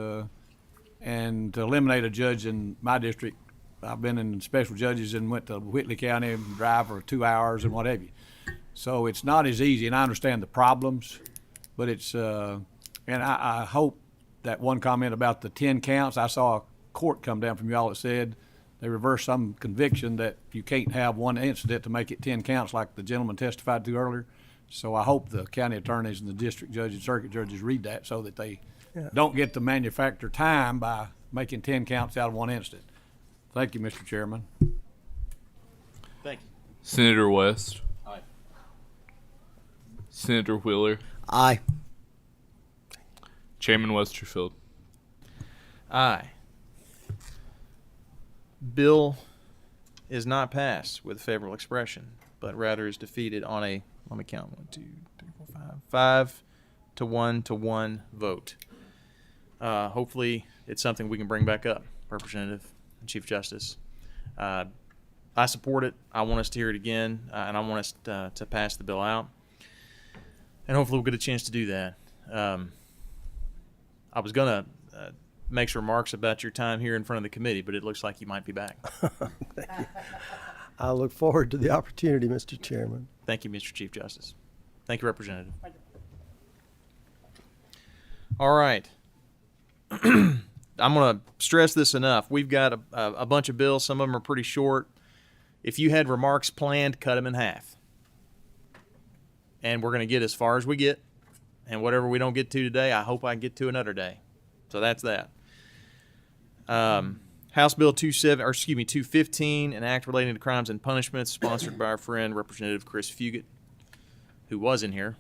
and to eliminate a judge in my district, I've been in special judges and went to Whitley County and drive for 2 hours and what have you. So it's not as easy, and I understand the problems, but it's, and I hope that one comment about the 10 counts, I saw a court come down from y'all that said they reversed some conviction that you can't have one incident to make it 10 counts like the gentleman testified to earlier. So I hope the county attorneys and the district judges and circuit judges read that so that they don't get to manufacture time by making 10 counts out of one incident. Thank you, Mr. Chairman. Thank you. Senator West. Aye. Senator Wheeler. Aye. Chairman Westerfield. Aye. Bill is not passed with favorable expression, but rather is defeated on a, let me count, 1, 2, 3, 4, 5 to 1 vote. Hopefully it's something we can bring back up, Representative and Chief Justice. I support it. I want us to hear it again, and I want us to pass the bill out. And hopefully we'll get a chance to do that. I was going to make some remarks about your time here in front of the committee, but it looks like you might be back. I look forward to the opportunity, Mr. Chairman. Thank you, Mr. Chief Justice. Thank you, Representative. All right. I'm going to stress this enough. We've got a bunch of bills. Some of them are pretty short. If you had remarks planned, cut them in half. And we're going to get as far as we get. And whatever we don't get to today, I hope I get to another day. So that's that. House Bill 215, an act relating to crimes and punishments, sponsored by our friend Representative Chris Fugit, who was in here.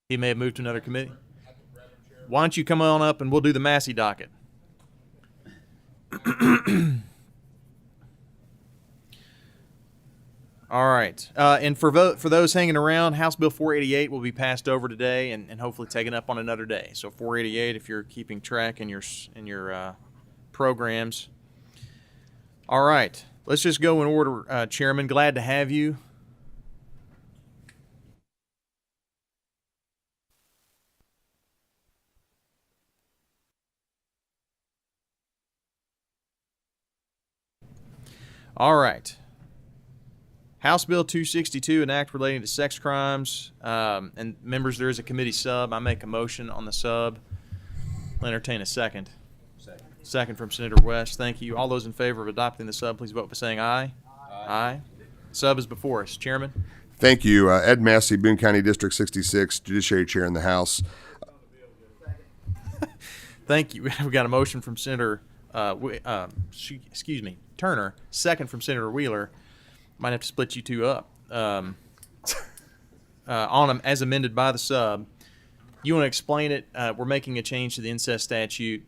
He may have moved to another committee. Why don't you come on up and we'll do the Massey docket. All right. And for those hanging around, House Bill 488 will be passed over today and hopefully taken up on another day. So 488, if you're keeping track in your programs. All right. Let's just go in order, Chairman. Glad to have you. All right. House Bill 262, an act relating to sex crimes. And members, there is a committee sub. I make a motion on the sub. I'll entertain a second. Second from Senator West. Thank you. All those in favor of adopting the sub, please vote by saying aye. Aye. Sub is before us. Chairman? Thank you. Ed Massey, Boone County District 66, Judiciary Chair in the House. Thank you. We got a motion from Senator Turner. Second from Senator Wheeler. Might have to split you two up on them as amended by the sub. You want to explain it? We're making a change to the incest statute.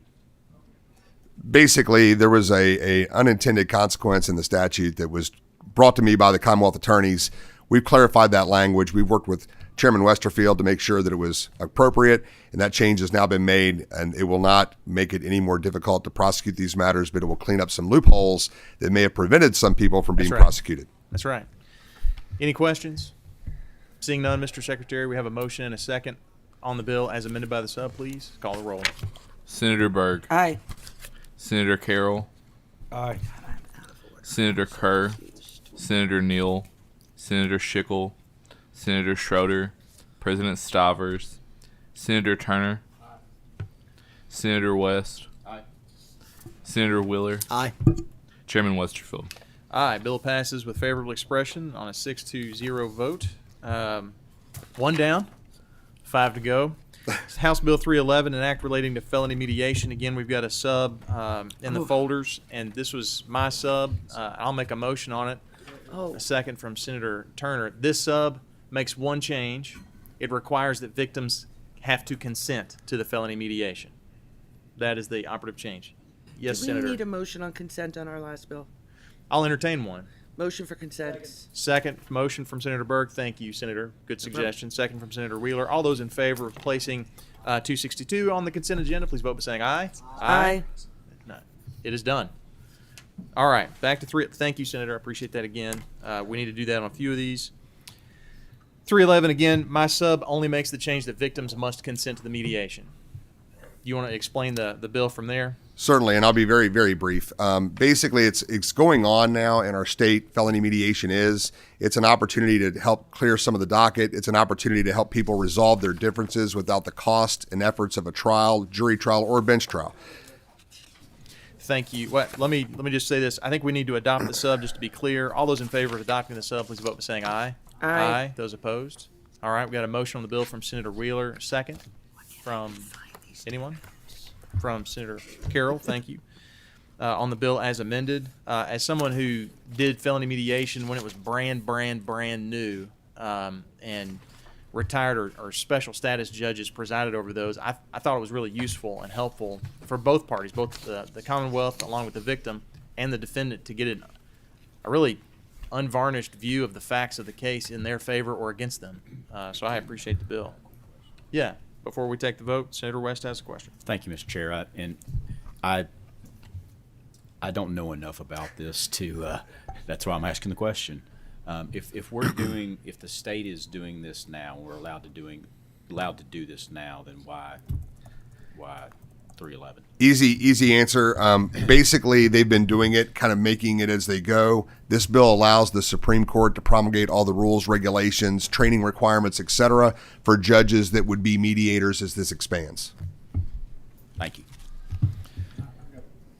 Basically, there was a unintended consequence in the statute that was brought to me by the Commonwealth attorneys. We've clarified that language. We've worked with Chairman Westerfield to make sure that it was appropriate, and that change has now been made, and it will not make it any more difficult to prosecute these matters, but it will clean up some loopholes that may have prevented some people from being That's right. prosecuted. That's right. Any questions? Seeing none, Mr. Secretary, we have a motion and a second on the bill as amended by the sub. Please call the roll. Senator Berg. Aye. Senator Carroll. Aye. Senator Kerr. Senator Neal. Senator Schickel. Senator Schroeder. President Stivers. Senator Turner. Senator West. Senator Wheeler. Aye. Chairman Westerfield. Aye. Bill passes with favorable expression on a 6-0 vote. One down, 5 to go. House Bill 311, an act relating to felony mediation. Again, we've got a sub in the folders, and this was my sub. I'll make a motion on it. A second from Senator Turner. This sub makes one change. It requires that victims have to consent to the felony mediation. That is the operative change. Yes, Do we Senator. need a motion on consent on our last bill? I'll entertain one. Motion for consent. Second motion from Senator Berg. Thank you, Senator. Good suggestion. Second from Senator Wheeler. All those in favor of placing 262 on the consent agenda, please vote by saying aye. Aye. No, it is done. All right, back to three. Thank you, Senator. I appreciate that again. We need to do that on a few of these. 311, again, my sub only makes the change that victims must consent to the mediation. You want to explain the bill from there? Certainly, and I'll be very, very brief. Basically, it's going on now in our state. Felony mediation it's an opportunity to help clear some of the docket. It's an opportunity to help people resolve their differences without the cost and efforts of a trial, jury trial, or bench trial. Thank you. Let me just say this. I think we need to adopt the sub just to be clear. All those in favor of adopting the sub, please vote by saying aye. Aye. Those opposed? All right, we got a motion on the bill from Senator Wheeler. Second from anyone? From Senator Carroll. Thank you. On the bill as amended. As someone who did felony mediation when it was brand new, and retired or special status judges presided over those, I thought it was really useful and helpful for both parties, both the Commonwealth along with the victim and the defendant, to get a really unvarnished view of the facts of the case in their favor or against them. So I appreciate the bill. Yeah. Before we take the vote, Senator West has a question. Thank you, Mr. Chair. I don't know enough about this to. That's why I'm asking the question. If the state is doing this now, we're allowed to do this now, then why 311? Easy answer. Basically, they've been doing it, kind of making it as they go. This bill allows the Supreme Court to promulgate all the rules, regulations, training requirements, etc., for judges that would be mediators as this expands. Thank you.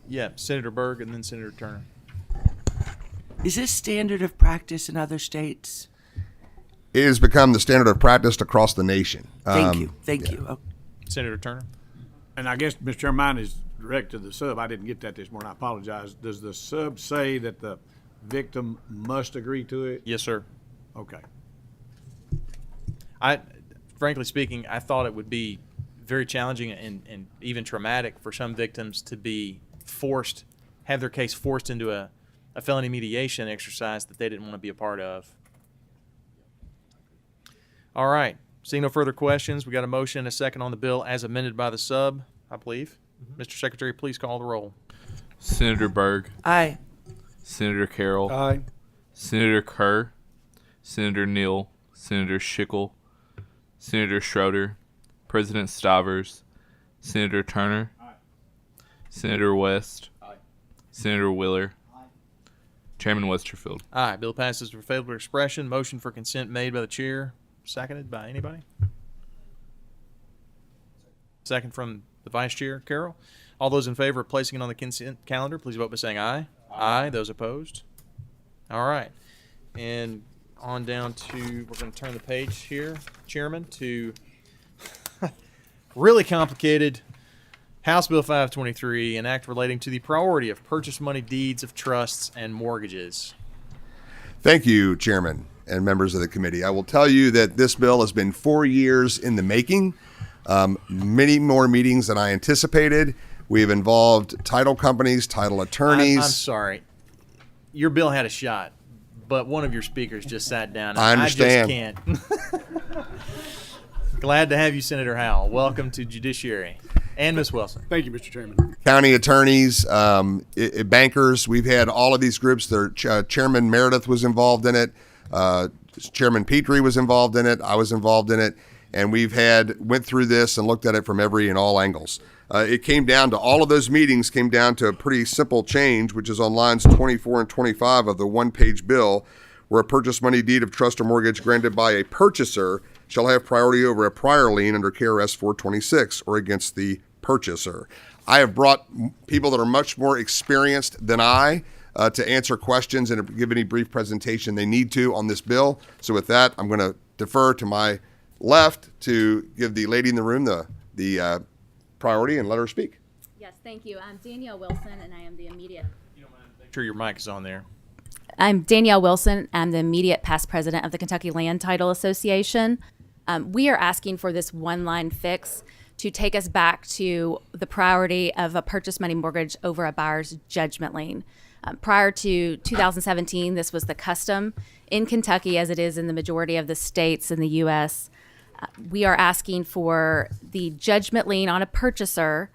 Yeah, Senator Berg and then Senator Turner. Is this standard of practice in other states? It has become the standard of practice across the nation. Thank you. Thank you. Oh. Senator Turner. And I guess, Mr. Chairman, mine is direct to the sub. I didn't get that this morning. I apologize. Does the sub say that the victim must agree to it? Yes, sir. Okay. Frankly speaking, I thought it would be very challenging and even traumatic for some victims to be have their case forced into a felony mediation exercise that they didn't want to be a part of. All right. Seeing no further questions, we got a motion and a second on the bill as amended by the sub, I believe. Mr. Secretary, please call the roll. Senator Berg. Aye. Senator Carroll. Aye. Senator Kerr. Senator Neal. Senator Schickel. Senator Schroeder. President Stivers. Senator Turner. Senator West. Senator Wheeler. Chairman Westerfield. Aye. Bill passes for favorable expression. Motion for consent made by the chair. Seconded by anybody? Second from the vice chair, Carroll. All those in favor of placing it on the consent calendar, please vote by saying aye. Aye. Those opposed? All right. And on down to, we're going to turn the page here, Chairman, to really complicated House Bill 523, an act relating to the priority of purchase money deeds of trusts and mortgages. Thank you, Chairman and members of the committee. I will tell you that this bill has been 4 years in the making, many more meetings than I anticipated. We have involved title companies, title attorneys. I'm sorry. Your bill had a shot, but one of your speakers just sat down. And I understand. I just can't. Glad to have you, Senator Howell. Welcome to Judiciary. And Ms. Wilson. Thank you, Mr. Chairman. County attorneys, bankers. We've had all of these groups. Chairman Meredith was involved in it. Chairman Petrie was involved in it. I was involved in it. And went through this and looked at it from every and all angles. It came down to, all of those meetings came down to a pretty simple change, which is on lines 24 and 25 of the one-page bill, where a purchase money deed of trust or mortgage granted by a purchaser shall have priority over a prior lien under KRS 426 or against the purchaser. I have brought people that are much more experienced than I to answer questions and to give any brief presentation they need to on this bill. So with that, I'm going to defer to my left to give the lady in the room the priority and let her speak. Yes, thank you. I'm Danielle Wilson, and I am the immediate. Make sure your mic is on there. I'm Danielle Wilson. I'm the immediate past president of the Kentucky Land Title Association. We are asking for this one-line fix to take us back to the priority of a purchase money mortgage over a buyer's judgment lien. Prior to 2017, this was the custom in Kentucky, as it is in the majority of the states in the U.S. We are asking for the judgment lien on a purchaser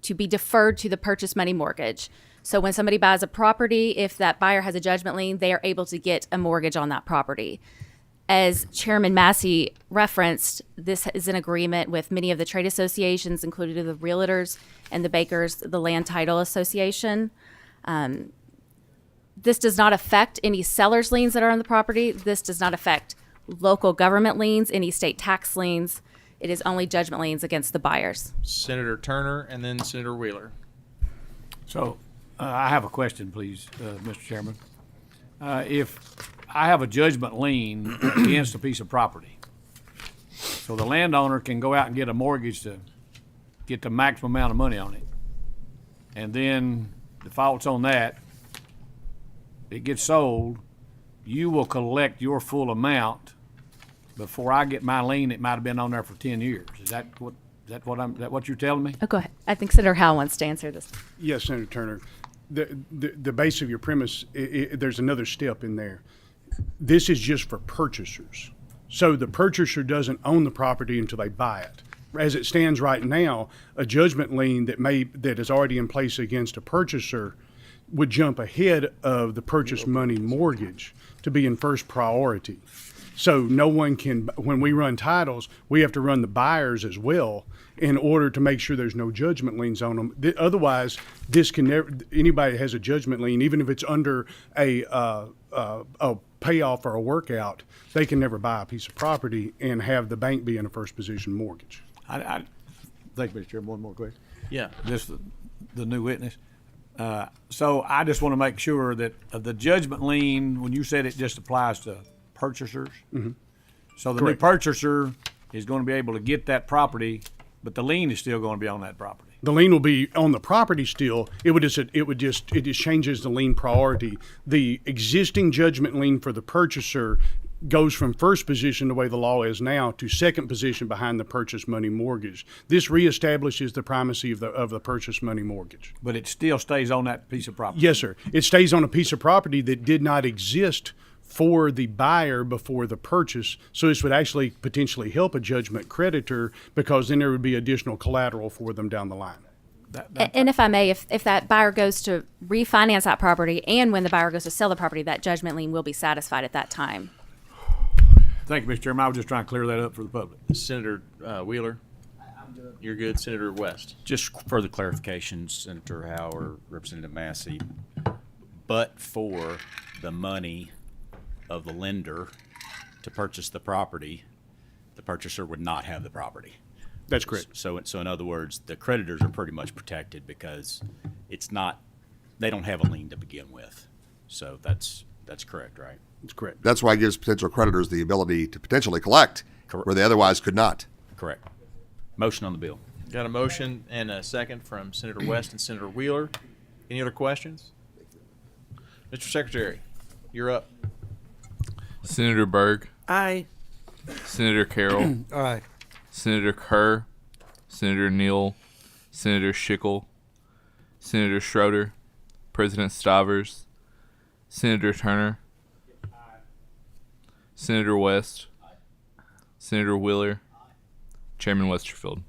to be deferred to the purchase money mortgage. So when somebody buys a property, if that buyer has a judgment lien, they are able to get a mortgage on that property. As Chairman Massey referenced, this is an agreement with many of the trade associations, including the realtors and the bakers, the Land Title Association. This does not affect any seller's liens that are on the property. This does not affect local government liens, any state tax liens. It is only judgment liens against the buyers. Senator Turner and then Senator Wheeler. So I have a question, please, Mr. Chairman. If I have a judgment lien against a piece of property, so the landowner can go out and get a mortgage to get the maximum amount of money on it, and then defaults on that, it gets sold, you will collect your full amount before I get my lien. It might have been on there for 10 years. Is that what you're telling me? Oh, go ahead. I think Senator Howell wants to answer this. Yes, Senator Turner. The base of your premise, there's another step in there. This is just for purchasers. So the purchaser doesn't own the property until they buy it. As it stands right now, a judgment lien that is already in place against a purchaser would jump ahead of the purchase money mortgage to be in first priority. So no one can, when we run titles, we have to run the buyers as well in order to make sure there's no judgment liens on them. Otherwise, this can never, anybody that has a judgment lien, even if it's under a payoff or a workout, they can never buy a piece of property and have the bank be in a first position mortgage. I think, Mr. Chairman, one more question. Yeah. Just the new witness. So I just want to make sure that the judgment lien, when you said it just applies to purchasers, so the new purchaser is going to be able to get that property, but the lien is still going to be on that property. The lien will be on the property still. It just changes the lien priority. The existing judgment lien for the purchaser goes from first position, the way the law is now, to second position behind the purchase money mortgage. This reestablishes the primacy of the purchase money mortgage. But it still stays on that piece of property. Yes, sir. It stays on a piece of property that did not exist for the buyer before the purchase. So this would actually potentially help a judgment creditor, because then there would be additional collateral for them down the line. And if I may, if that buyer goes to refinance that property, and when the buyer goes to sell the property, that judgment lien will be satisfied at that time. Thank you, Mr. Chairman. I was just trying to clear that up for the public. Senator Wheeler. You're good. Senator West. Just further clarification, Senator Howe or Representative Massey, but for the money of the lender to purchase the property, the purchaser would not have the property. That's correct. So in other words, the creditors are pretty much protected because they don't have a lien to begin with. So that's correct, right? That's correct. That's why it gives potential creditors the ability to potentially collect where they otherwise could not. Correct. Motion on the bill. Got a motion and a second from Senator West and Senator Wheeler. Any other questions? Mr. Secretary, you're up. Senator Berg. Aye. Senator Carroll. Aye. Senator Kerr. Senator Neal. Senator Schickel. Senator Schroeder. President Stivers. Senator Turner. Senator West. Senator Wheeler. Chairman Westerfield.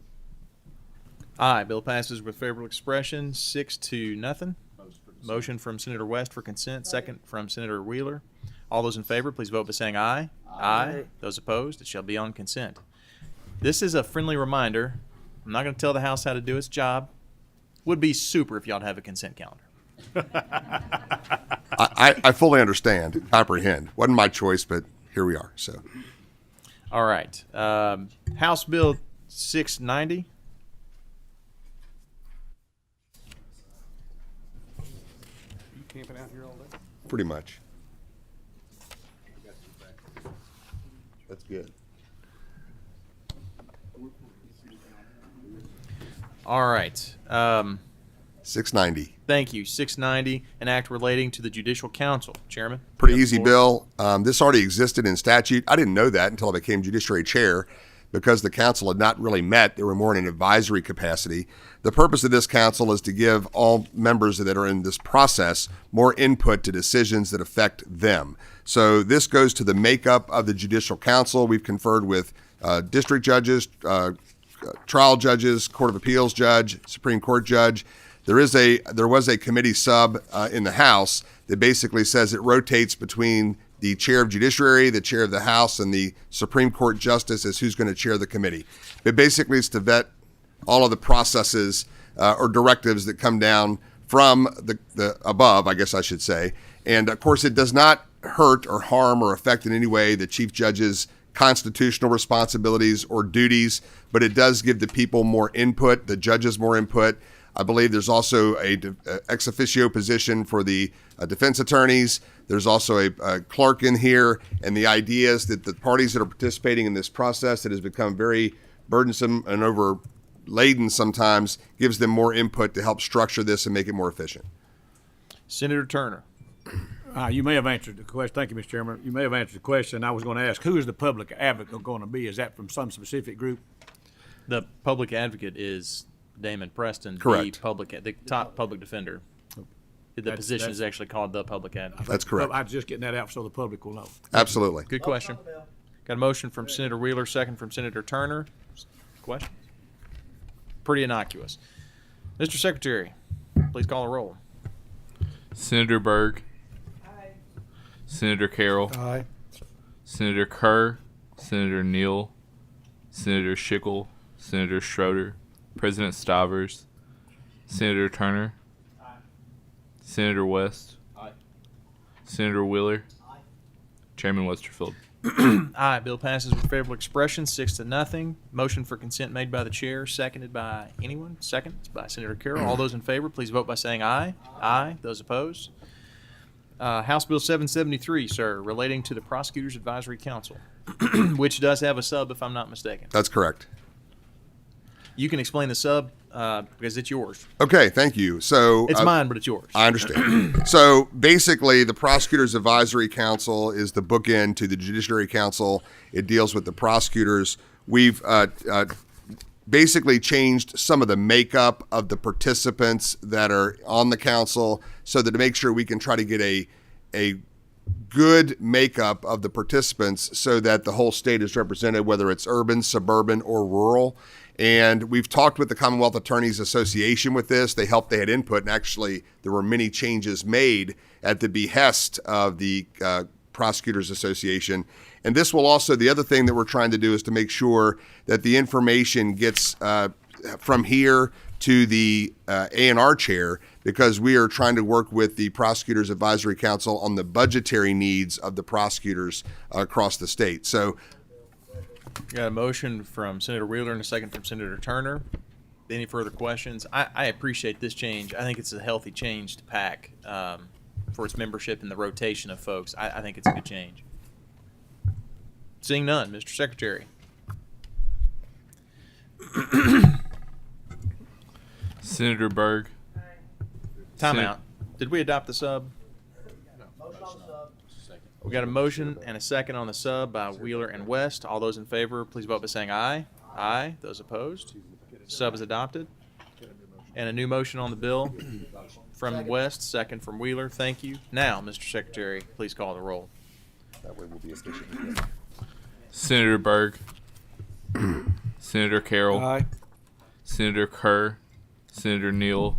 Aye. Bill passes with favorable expression, 6-0. Motion from Senator West for consent, second from Senator Wheeler. All those in favor, please vote by saying aye. Aye. Those opposed, it shall be on consent. This is a friendly reminder. I'm not going to tell the House how to do its job. Would be super if y'all have a consent calendar. I fully understand, comprehend. Wasn't my choice, but here we are. So, All right. House Bill 690. Camping out here all day? pretty much. That's good. All right. 690. Thank you. 690, an act relating to the Judicial Council. Chairman? Pretty you have the easy floor. bill. This already existed in statute. I didn't know that until I became Judiciary Chair because the council had not really met. They were more in an advisory capacity. The purpose of this council is to give all members that are in this process more input to decisions that affect them. So this goes to the makeup of the Judicial Council. We've conferred with district judges, trial judges, Court of Appeals judge, Supreme Court judge. There was a committee sub in the House that basically says it rotates between the chair of Judiciary, the chair of the House, and the Supreme Court justice as who's going to chair the committee. It basically is to vet all of the processes or directives that come down from the above, I guess I should say. And of course, it does not hurt or harm or affect in any way the chief judge's constitutional responsibilities or duties, but it does give the people more input, the judges more input. I believe there's also a ex officio position for the defense attorneys. There's also a clerk in here, and the idea is that the parties that are participating in this process that has become very burdensome and overladen sometimes gives them more input to help structure this and make it more efficient. Senator Turner. You may have answered the question. Thank you, Mr. Chairman. You may have answered the question. I was going to ask, who is the public advocate going to be? Is that from some specific group? The public advocate is Damon Preston, Correct. the top public defender. The position is actually called the public advocate. That's correct. I'm just getting that out so the public will know. Absolutely. Good question. Got a motion from Senator Wheeler, second from Senator Turner. Question? Pretty innocuous. Mr. Secretary, please call a roll. Senator Berg. Aye. Senator Carroll. Aye. Senator Kerr. Senator Neal. Senator Schickel. Senator Schroeder. President Stivers. Senator Turner. Aye. Senator West. Aye. Senator Wheeler. Aye. Chairman Westerfield. Aye. Bill passes with favorable expression, 6-0. Motion for consent made by the chair, seconded by anyone? Second by Senator Carroll. All those in favor, please vote by saying aye. Aye. Those opposed? House Bill 773, sir, relating to the Prosecutors Advisory Council, which does have a sub, if I'm not mistaken. That's correct. You can explain the sub because it's yours. Okay, thank you. So It's mine, but it's yours. I understand. So basically, the Prosecutors Advisory Council is the bookend to the Judiciary Council. It deals with the prosecutors. We've basically changed some of the makeup of the participants that are on the council so that to make sure we can try to get a good makeup of the participants so that the whole state is represented, whether it's urban, suburban, or rural. And we've talked with the Commonwealth Attorneys Association with this. They had input, and actually there were many changes made at the behest of the Prosecutors Association. And this will also, the other thing that we're trying to do is to make sure that the information gets from here to the A&R chair, because we are trying to work with the Prosecutors Advisory Council on the budgetary needs of the prosecutors across the state. So Got a motion from Senator Wheeler and a second from Senator Turner. Any further questions? I appreciate this change. I think it's a healthy change to PAC for its membership and the rotation of folks. I think it's a good change. Seeing none, Mr. Secretary. Senator Berg. Time out. Did we adopt the sub? We got a motion and a second on the sub by Wheeler and West. All those in favor, please vote by saying aye. Aye. Those opposed? Sub is adopted. And a new motion on the bill from West, second from Wheeler. Thank you. Now, Mr. Secretary, please call the roll. that way we'll be efficient. Senator Berg. Senator Carroll. Aye. Senator Kerr. Senator Neal.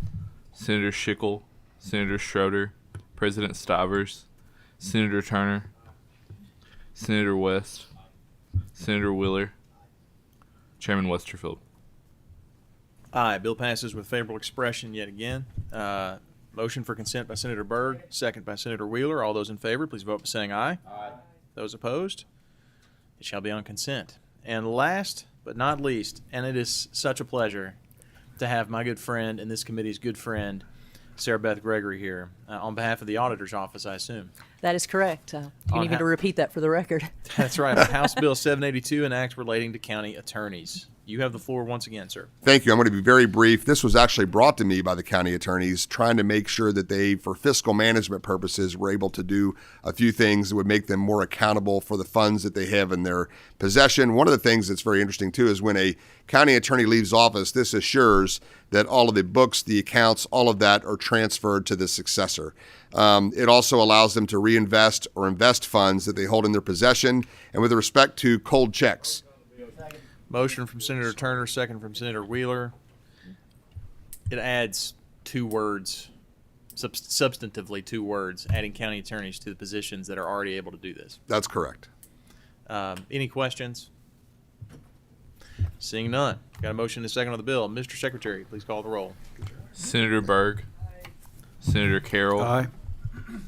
Senator Schickel. Senator Schroeder. President Stivers. Senator Turner. Senator West. Senator Wheeler. Chairman Westerfield. Aye. Bill passes with favorable expression yet again. Motion for consent by Senator Byrd, second by Senator Wheeler. All those in favor, please vote by saying aye. Aye. Those opposed, it shall be on consent. And last but not least, and it is such a pleasure to have my good friend and this committee's good friend, Sarah Beth Gregory, here on behalf of the auditor's office, I assume. That is correct. You On need me ha- to repeat that for the record. That's right. On House Bill 782, an act relating to county attorneys. You have the floor once again, sir. Thank you. I'm going to be very brief. This was actually brought to me by the county attorneys, trying to make sure that they, for fiscal management purposes, were able to do a few things that would make them more accountable for the funds that they have in their possession. One of the things that's very interesting, too, is when a county attorney leaves office, this assures that all of the books, the accounts, all of that are transferred to the successor. It also allows them to reinvest or invest funds that they hold in their possession. And with respect to cold checks, Motion from Senator Turner, second from Senator Wheeler. It adds 2 words, substantively 2 words, adding county attorneys to the positions that are already able to do this. that's correct. Any questions? Seeing none. Got a motion and a second on the bill. Mr. Secretary, please call the roll. Senator Byrd. Senator Carroll. Aye.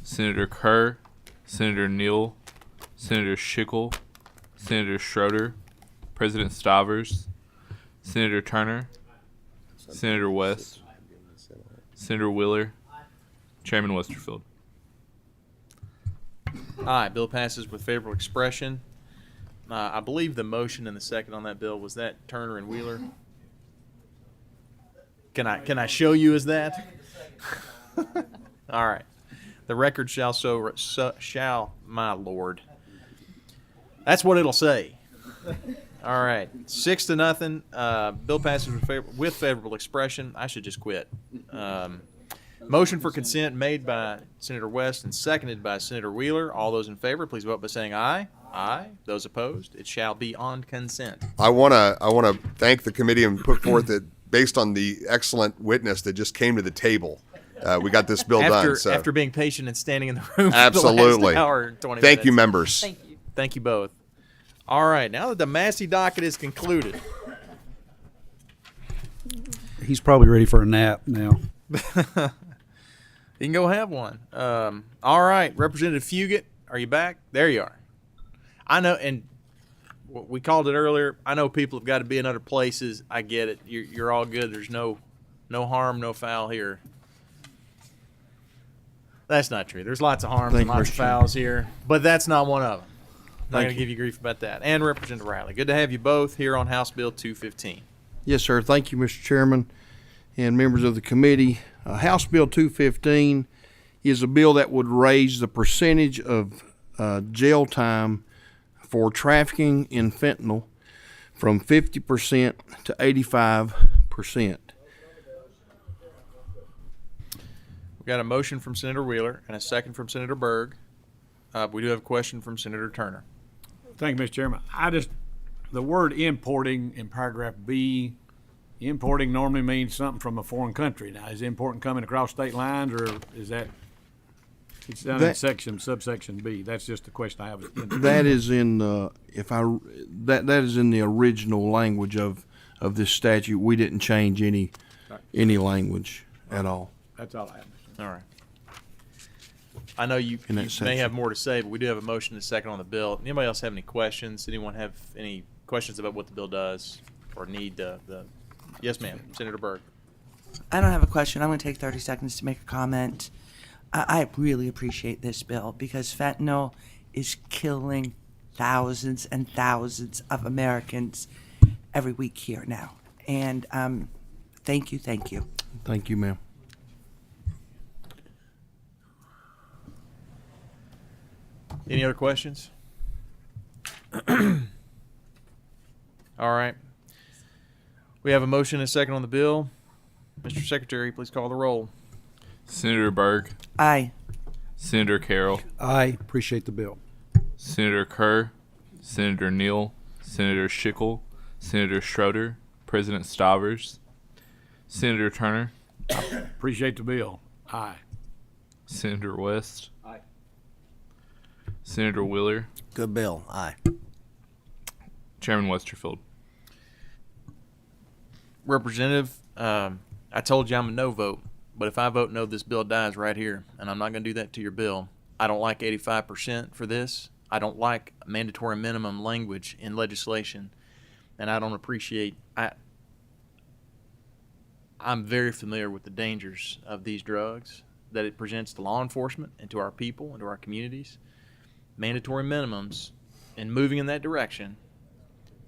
Senator Kerr. Senator Neal. Senator Schickel. Senator Schroeder. President Stivers. Senator Turner. Senator West. Senator Wheeler. Chairman Westerfield. Aye. Bill passes with favorable expression. I believe the motion and the second on that bill was that Turner and Wheeler. Can I show you as that? All right. The record shall shall, my lord. That's what it'll say. All right, 6-0. Bill passes with favorable expression. I should just quit. Motion for consent made by Senator West and seconded by Senator Wheeler. All those in favor, please vote by saying aye. Aye. Those opposed, it shall be on consent. I want to thank the committee and put forth that based on the excellent witness that just came to the table, we got this bill done. So. After being patient and standing in the room Absolutely. for the last hour and 20 Thank minutes. you, members. Thank you. Thank you both. All right, now that the Massey docket is concluded. He's probably ready for a nap now. You can go have one. All right, Representative Fugit, are you back? There you are. I know, and we called it earlier. I know people have got to be in other places. I get it. You're all good. There's no harm, no foul here. That's not true. There's lots of harms and lots of fouls here, but that's not one of them. Not going to give you grief about that. And Representative Riley, good to have you both here on House Bill 215. Yes, sir. Thank you, Mr. Chairman and members of the committee. House Bill 215 is a bill that would raise the percentage of jail time for trafficking in fentanyl from 50% to 85%. We've got a motion from Senator Wheeler and a second from Senator Berg. We do have a question from Senator Turner. Thank you, Mr. Chairman. The word importing in paragraph B, importing normally means something from a foreign country. Now, is importing coming across state lines, or is that, it's down in subsection B? That's just the question I have. That is in that is in the original language of this statute. We didn't change any language at all. That's all I have. All right. I know you may have more to say, but we do have a motion and a second on the bill. Anybody else have any questions? Anyone have any questions about what the bill does or need the yes, ma'am. Senator Berg. I don't have a question. I'm going to take 30 seconds to make a comment. I really appreciate this bill because fentanyl is killing thousands and thousands of Americans every week here now. And thank you. Thank you, ma'am. Any other questions? All right. We have a motion and a second on the bill. Mr. Secretary, please call the roll. Senator Berg. Aye. Senator Carroll. I appreciate the bill. Senator Kerr. Senator Neal. Senator Schickel. Senator Schroeder, President Stovers, Senator Turner, Appreciate the bill. Aye. Senator West, Senator Wheeler, Good bill. Aye. Chairman Westerfield. Representative, I told you I'm a no vote, but if I vote no, this bill dies right here, and I'm not going to do that to your bill. I don't like 85% for this. I don't like mandatory minimum language in legislation, and I don't appreciate. I'm very familiar with the dangers of these drugs that it presents to law enforcement and to our people and to our communities. Mandatory minimums and moving in that direction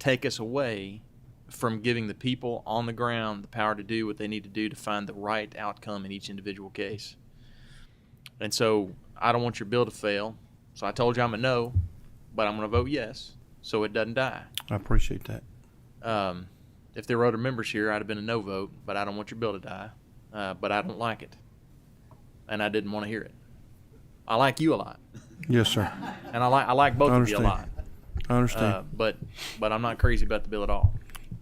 take us away from giving the people on the ground the power to do what they need to do to find the right outcome in each individual case. And so I don't want your bill to fail. So I told you I'm a no, but I'm going to vote yes so it doesn't die. I appreciate that. If there were other members here, I'd have been a no vote, but I don't want your bill to die. But I don't like it. And I didn't want to hear it. I like you a lot. Yes, sir. And I like both of you a lot. I understand. But I'm not crazy about the bill at all.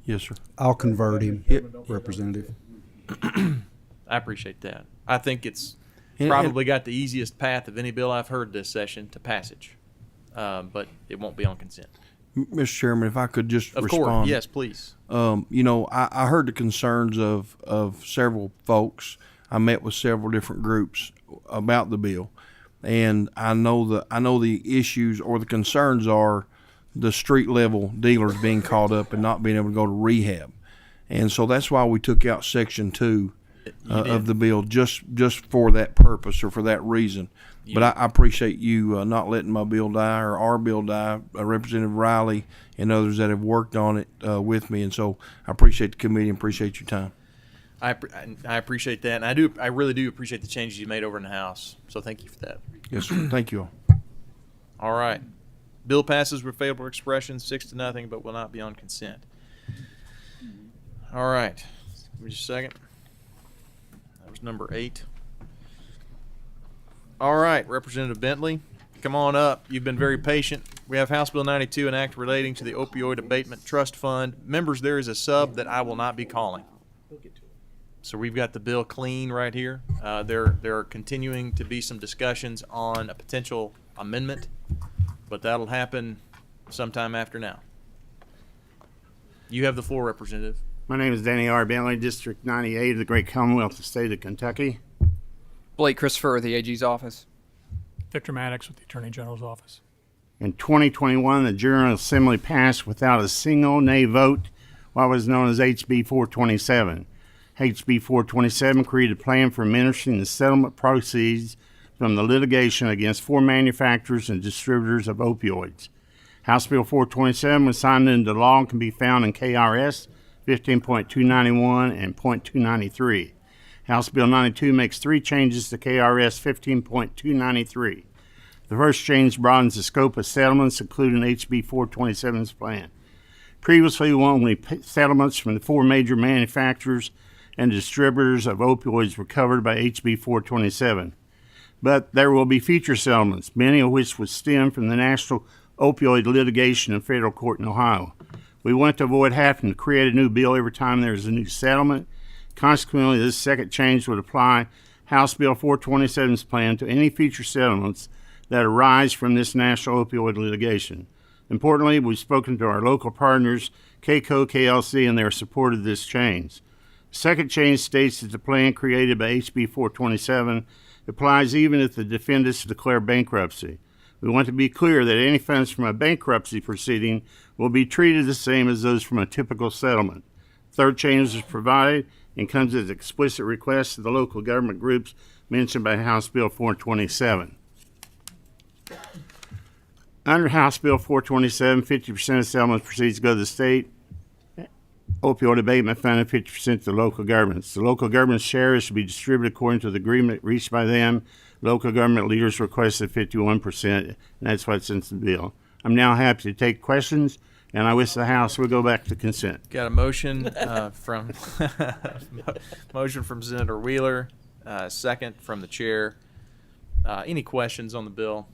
Yes, sir. I'll convert him, Representative. I appreciate that. I think it's And- probably got the easiest path of any bill I've heard this session to passage. But it won't be on consent. Mr. Chairman, if I could just Of respond. course, yes, please. I heard the concerns of several folks. I met with several different groups about the bill, and I know the issues or the concerns are the street level dealers being caught up and not being able to go to rehab, and so that's why we took out Section 2 of the bill just for that purpose or for that reason. But I appreciate you not letting my bill die or our bill die, Representative Riley and others that have worked on it with me. And so I appreciate the committee and appreciate your time. I appreciate that, and I really do appreciate the changes you made over in the House. So thank you for that. Yes, sir. Thank you all. All right, bill passes with favorable expression, 6-0, but will not be on consent. All right, give me just a second. That was number 8. All right, Representative Bentley, come on up. You've been very patient. We have House Bill 92, an act relating to the Opioid Abatement Trust Fund. Members, there is a sub that I will not be calling. So we've got the bill clean right here. There are continuing to be some discussions on a potential amendment, but that'll happen sometime after now. You have the floor, Representative. My name is Danny R. Bentley, District 98 of the Great Commonwealth of the State of Kentucky. Blake Christopher with the AG's office. Victor Maddox with the Attorney General's office. In 2021, the General Assembly passed without a single nay vote what was known as HB 427. HB 427 created a plan for administering the settlement proceeds from the litigation against 4 manufacturers and distributors of opioids. House Bill 427 was signed into law and can be found in KRS 15.291 and .293. House Bill 92 makes 3 changes to KRS 15.293. The first change broadens the scope of settlements, including HB 427's plan. Previously, only settlements from the 4 major manufacturers and distributors of opioids were covered by HB 427. But there will be future settlements, many of which would stem from the national opioid litigation in federal court in Ohio. We want to avoid having to create a new bill every time there is a new settlement. Consequently, this second change would apply House Bill 427's plan to any future settlements that arise from this national opioid litigation. Importantly, we've spoken to our local partners, KCO, KLC, and they are supportive of this change. The second change states that the plan created by HB 427 applies even if the defendants declare bankruptcy. We want to be clear that any funds from a bankruptcy proceeding will be treated the same as those from a typical settlement. Third change is provided and comes as explicit request of the local government groups mentioned by House Bill 427. Under House Bill 427, 50% of settlement proceeds go to the state opioid abatement fund and 50% to the local governments. The local government share is to be distributed according to the agreement reached by them. Local government leaders requested 51%, and that's what's in the bill. I'm now happy to take questions, and I wish the House would go back to consent. Got a motion from motion from Senator Wheeler, second from the chair. Any questions on the bill?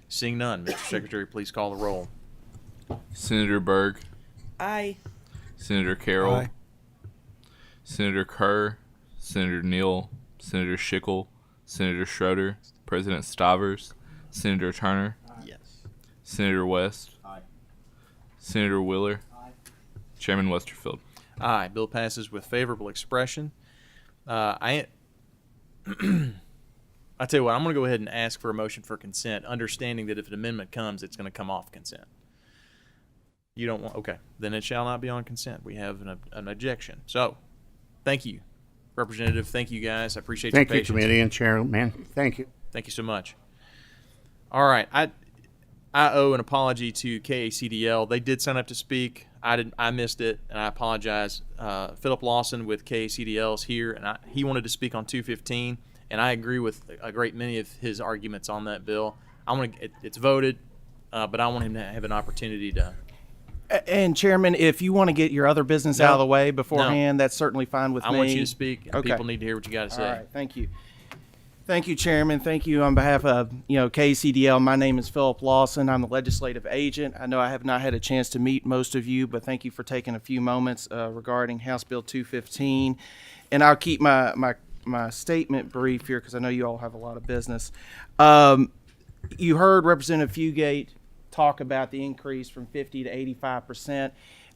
Seeing none, Mr. Secretary, please call the roll. Senator Berg, Aye. Senator Carroll, Aye. Senator Kerr, Senator Neal, Senator Schickel, Senator Schroeder, President Stivers, Senator Turner, Yes. Senator West, Senator Wheeler, Chairman Westerfield. Aye. Bill passes with favorable expression. I tell you what, I'm going to go ahead and ask for a motion for consent, understanding that if an amendment comes, it's going to come off consent. You don't want, okay, then it shall not be on consent. We have an objection. So, thank you, Representative. Thank you, guys. I appreciate your Thank you, patience. committee and chairman. Thank you. Thank you so much. All right, I owe an apology to KCDL. They did sign up to speak. I missed it, and I apologize. PHILLIP LAWSON with KCDL is here, and he wanted to speak on 215, and I agree with a great many of his arguments on that bill. It's voted, but I want him to have an opportunity to. And Chairman, if you want to get your other business out of the way beforehand, that's certainly fine with me. I want you to speak. And Okay. People need to hear what you got to say. All right, thank you. Thank you, Chairman. Thank you on behalf of KCDL. My name is PHILLIP LAWSON. I'm the legislative agent. I know I have not had a chance to meet most of you, but thank you for taking a few moments regarding House Bill 215. And I'll keep my statement brief here because I know you all have a lot of business. You heard Representative Fugate talk about the increase from 50 to 85%.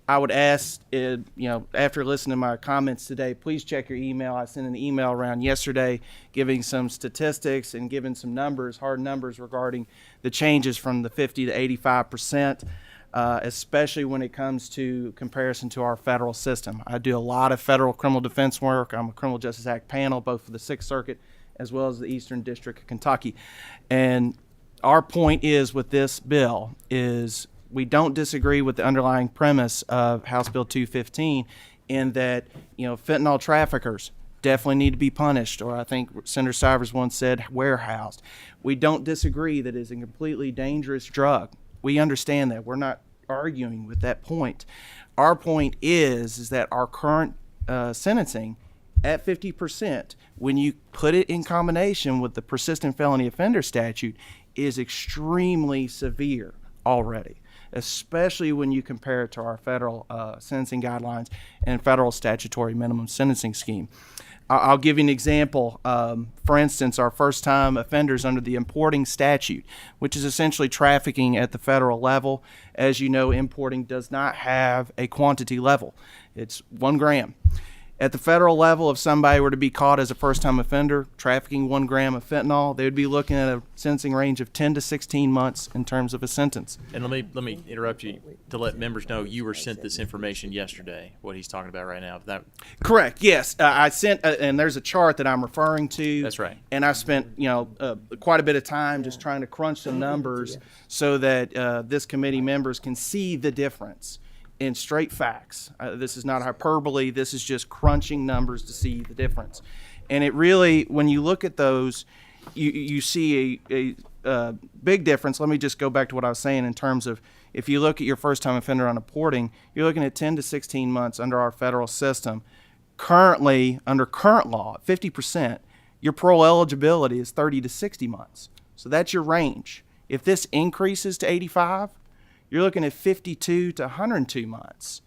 I would ask, after listening to my comments today, please check your email. I sent an email around yesterday giving some statistics and giving some numbers, hard numbers regarding the changes from the 50 to 85%, especially when it comes to comparison to our federal system. I do a lot of federal criminal defense work. I'm a Criminal Justice Act panel, both for the Sixth Circuit as well as the Eastern District of Kentucky. And our point is with this bill is we don't disagree with the underlying premise of House Bill 215 in that, fentanyl traffickers definitely need to be punished, or I think Senator Stivers once said warehoused. We don't disagree that it is a completely dangerous drug. We understand that. We're not arguing with that point. Our point is that our current sentencing at 50%, when you put it in combination with the persistent felony offender statute, is extremely severe already, especially when you compare it to our federal sentencing guidelines and federal statutory minimum sentencing scheme. I'll give you an example. For instance, our first-time offenders under the importing statute, which is essentially trafficking at the federal level. As you know, importing does not have a quantity level. It's 1 gram. At the federal level, if somebody were to be caught as a first-time offender trafficking 1 gram of fentanyl, they would be looking at a sentencing range of 10 to 16 months in terms of a sentence. And let me interrupt you to let members know you were sent this information yesterday. What he's talking about right now. Correct. Yes, I sent, and there's a chart that I'm referring to. That's right. And I spent quite a bit of time just trying to crunch some numbers so that this committee members can see the difference in straight facts. This is not hyperbole. This is just crunching numbers to see the difference. And it really, when you look at those, you see a big difference. Let me just go back to what I was saying in terms of if you look at your first-time offender on importing, you're looking at 10 to 16 months under our federal system. Currently, under current law, 50%, your parole eligibility is 30 to 60 months. So that's your range. If this increases to 85, you're looking at 52 to 102 months.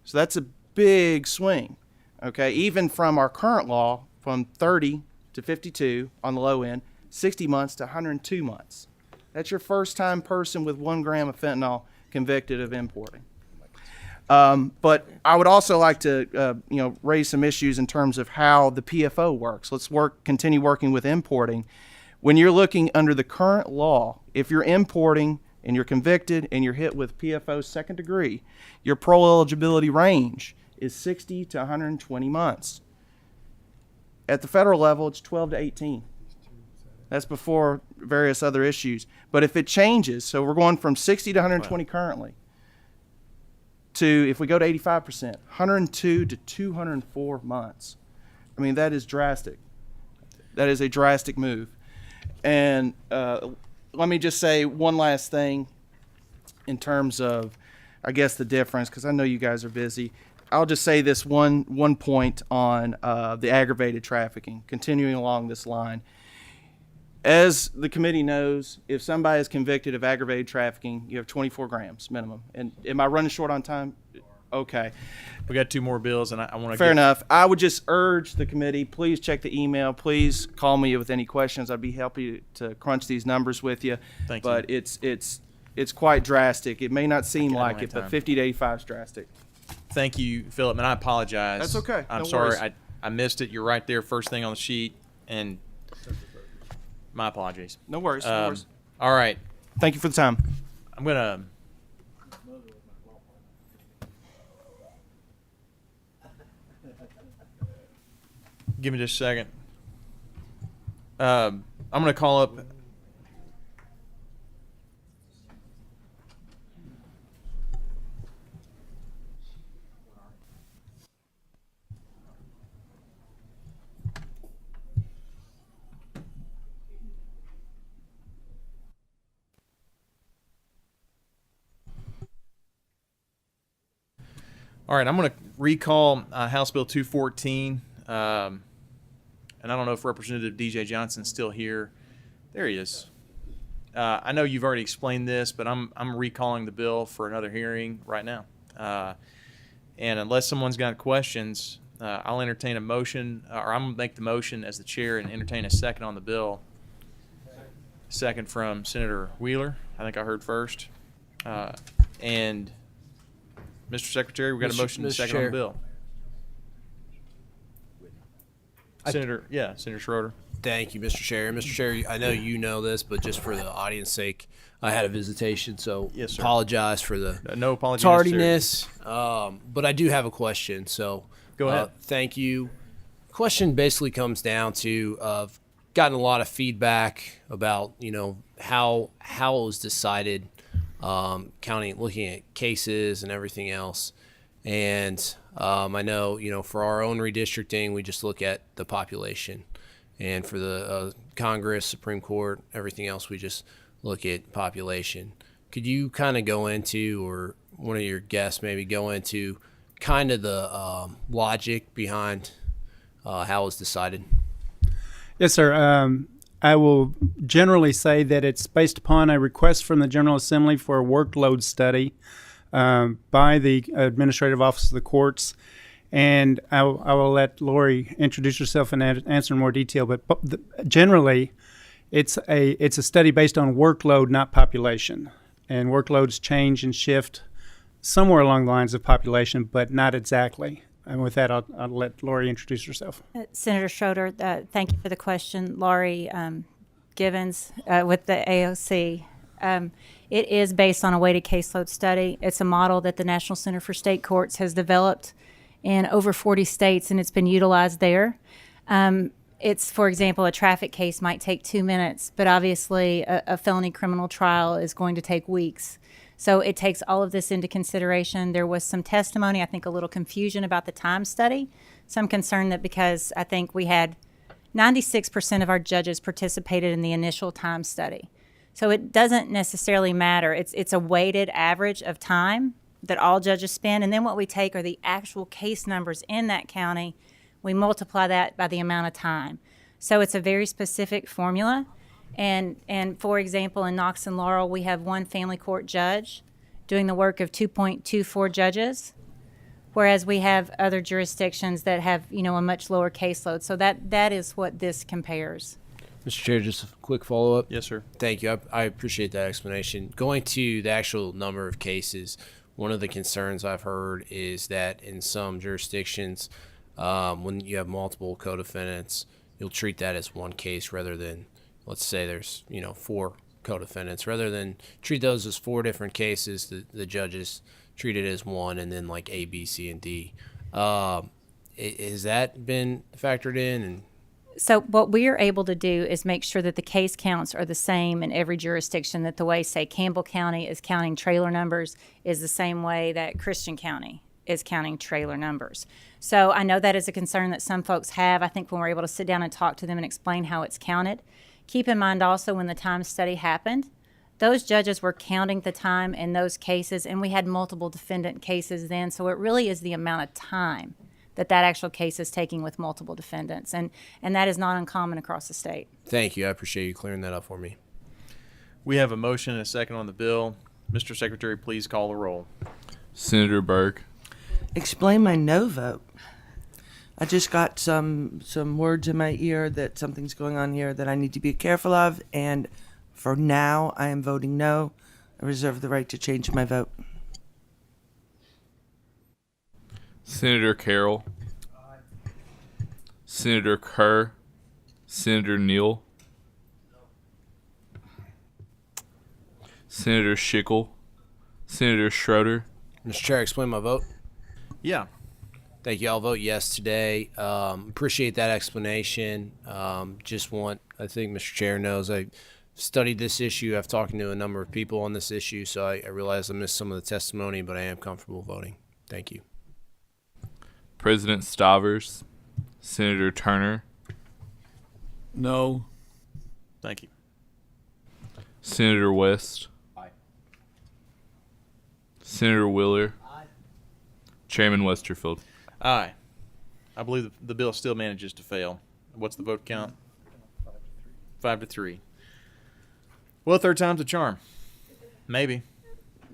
So that's a big swing, okay? Even from our current law, from 30 to 52 on the low end, 60 months to 102 months. That's your first-time person with 1 gram of fentanyl convicted of importing. But I would also like to, raise some issues in terms of how the PFO works. Let's continue working with importing. When you're looking under the current law, if you're importing and you're convicted and you're hit with PFO second degree, your parole eligibility range is 60 to 120 months. At the federal level, it's 12 to 18. That's before various other issues. But if it changes, so we're going from 60 to 120 currently, to, if we go to 85%, 102 to 204 months. I mean, that is drastic. That is a drastic move. And let me just say one last thing in terms of, I guess, the difference, because I know you guys are busy. I'll just say this one point on the aggravated trafficking, continuing along this line. As the committee knows, if somebody is convicted of aggravated trafficking, you have 24 grams minimum. And am I running short on time? Okay. We got 2 more bills, and I want to. Fair enough. I would just urge the committee, please check the email. Please call me with any questions. I'd be happy to crunch these numbers with you. Thank you. But it's quite drastic. It may not seem I don't like have it, but time. 50 to 85 is drastic. Thank you, Philip, and I apologize. That's okay. I'm No sorry. worries. I missed it. You're right there, first thing on the sheet, and my apologies. No worries. No worries. All right. Thank you for the time. I'm gonna. Give me just a second. I'm gonna call up. All right, I'm going to recall House Bill 214, and I don't know if Representative DJ Johnson's still here. There he is. I know you've already explained this, but I'm recalling the bill for another hearing right now. And unless someone's got questions, I'll entertain a motion, or I'm going to make the motion as the chair and entertain a second on the bill. Second from Senator Wheeler. I think I heard first. And Mr. Secretary, we got a motion and a second on the bill. Senator Schroeder. Thank you, Mr. Chair. Mr. Chair, I know you know this, but just for the audience sake, I had a visitation, so Yes, sir. apologize for the No apology tardiness. But I do have a question, so Go ahead. Thank you. Question basically comes down to I've gotten a lot of feedback about how it was decided, looking at cases and everything else, and I know for our own redistricting we just look at the population, and for the Congress, Supreme Court, everything else we just look at population. Could you kind of go into, or one of your guests maybe go into kind of the logic behind how it was decided? Yes, sir. I will generally say that it's based upon a request from the General Assembly for a workload study by the Administrative Office of the Courts. And I will let Lori introduce herself and answer in more detail. But generally, it's a study based on workload, not population. And workloads change and shift somewhere along the lines of population, but not exactly. And with that, I'll let Lori introduce herself. Senator Schroeder, thank you for the question. Laurie Givens with the AOC. It is based on a weighted caseload study. It's a model that the National Center for State Courts has developed in over 40 states, and it's been utilized there. It's, for example, a traffic case might take 2 minutes, but obviously a felony criminal trial is going to take weeks. So it takes all of this into consideration. There was some testimony, I think a little confusion about the time study. Some concern that because I think we had 96% of our judges participated in the initial time study. So it doesn't necessarily matter. It's a weighted average of time that all judges spend. And then what we take are the actual case numbers in that county. We multiply that by the amount of time. So it's a very specific formula. And for example, in Knox and Laurel, we have one family court judge doing the work of 2.24 judges, whereas we have other jurisdictions that have, a much lower caseload. So that is what this compares. Mr. Chair, just a quick follow-up. Yes, sir. Thank you. I appreciate that explanation. Going to the actual number of cases, one of the concerns I've heard is that in some jurisdictions, when you have multiple co-defendants, you'll treat that as one case rather than, let's say there's 4 co-defendants, rather than treat those as 4 different cases, the judges treat it as one, and then like A, B, C, and D. Has that been factored in? And so what we are able to do is make sure that the case counts are the same in every jurisdiction, that the way, say, Campbell County is counting trailer numbers is the same way that Christian County is counting trailer numbers. So I know that is a concern that some folks have. I think when we're able to sit down and talk to them and explain how it's counted. Keep in mind also when the time study happened, those judges were counting the time in those cases, and we had multiple defendant cases then, so it really is the amount of time that actual case is taking with multiple defendants. And that is not uncommon across the state. Thank you. I appreciate you clearing that up for me. We have a motion and a second on the bill. Mr. Secretary, please call the roll. Senator Burke, Explain my no vote. I just got some words in my ear that something's going on here that I need to be careful of, and for now, I am voting no. I reserve the right to change my vote. Senator Carroll, Senator Kerr, Senator Neal, Senator Schickel, Senator Schroeder. Mr. Chair, explain my vote. Yeah. Thank you. I'll vote yes today. Appreciate that explanation. I think Mr. Chair knows I studied this issue. I've talked to a number of people on this issue, so I realize I missed some of the testimony, but I am comfortable voting. Thank you. President Stivers, Senator Turner, No. Thank you. Senator West, Senator Wheeler, Chairman Westerfield. Aye. I believe the bill still manages to fail. What's the vote count? 5-3. Well, third time's a charm. Maybe.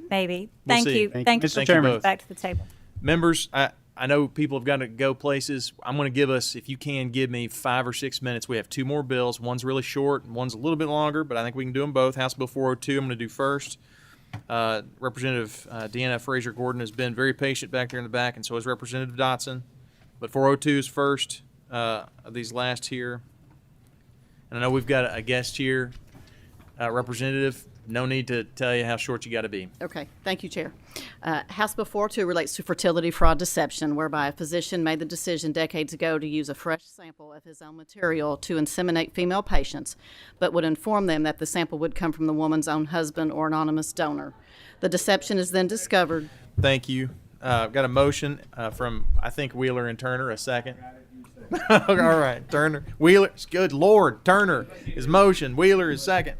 Maybe. We'll Thank see. you. Thank Thank you, you. Mr. Thank Chairman. you both. Back to the table. Members, I know people have got to go places. I'm going to give us, if you can, give me 5 or 6 minutes. We have 2 more bills. One's really short, and one's a little bit longer, but I think we can do them both. House Bill 402, I'm going to do first. Representative Deanna Frazier-Gordon has been very patient back there in the back, and so has Representative Dotson. But 402 is first of these last here. And I know we've got a guest here. Representative, no need to tell you how short you got to be. Okay, thank you, Chair. House Bill 402 relates to fertility fraud deception, whereby a physician made the decision decades ago to use a fresh sample of his own material to inseminate female patients, but would inform them that the sample would come from the woman's own husband or anonymous donor. The deception is then discovered. Thank you. I've got a motion from, I think, Wheeler and Turner. A second. All right, Turner. Wheeler. Good Lord. Turner is motion. Wheeler is second.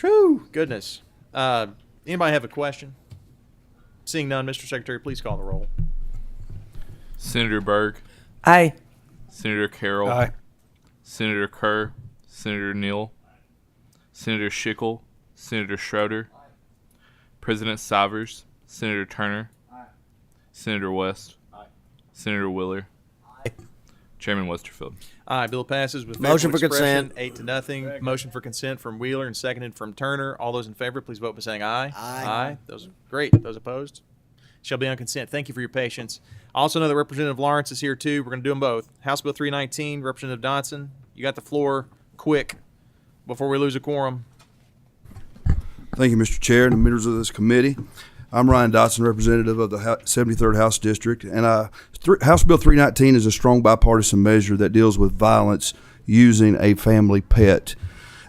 Whew, goodness. Anybody have a question? Seeing none, Mr. Secretary, please call the roll. Senator Burke, Aye. Senator Carroll, Aye. Senator Kerr, Senator Neal, Senator Schickel, Senator Schroeder, President Stivers, Senator Turner, Senator West, Senator Wheeler, Chairman Westerfield. Aye, bill passes with Motion favorable for expression, consent. 8-0. Motion for consent from Wheeler and seconded from Turner. All those in favor, please vote by saying aye. Aye. Those great. Those opposed shall be on consent. Thank you for your patience. I also know that Representative Lawrence is here too. We're going to do them both. House Bill 319, Representative Dotson, you got the floor. Quick, before we lose a quorum. Thank you, Mr. Chair and the members of this committee. I'm Ryan Dotson, representative of the 73rd House District, and House Bill 319 is a strong bipartisan measure that deals with violence using a family pet.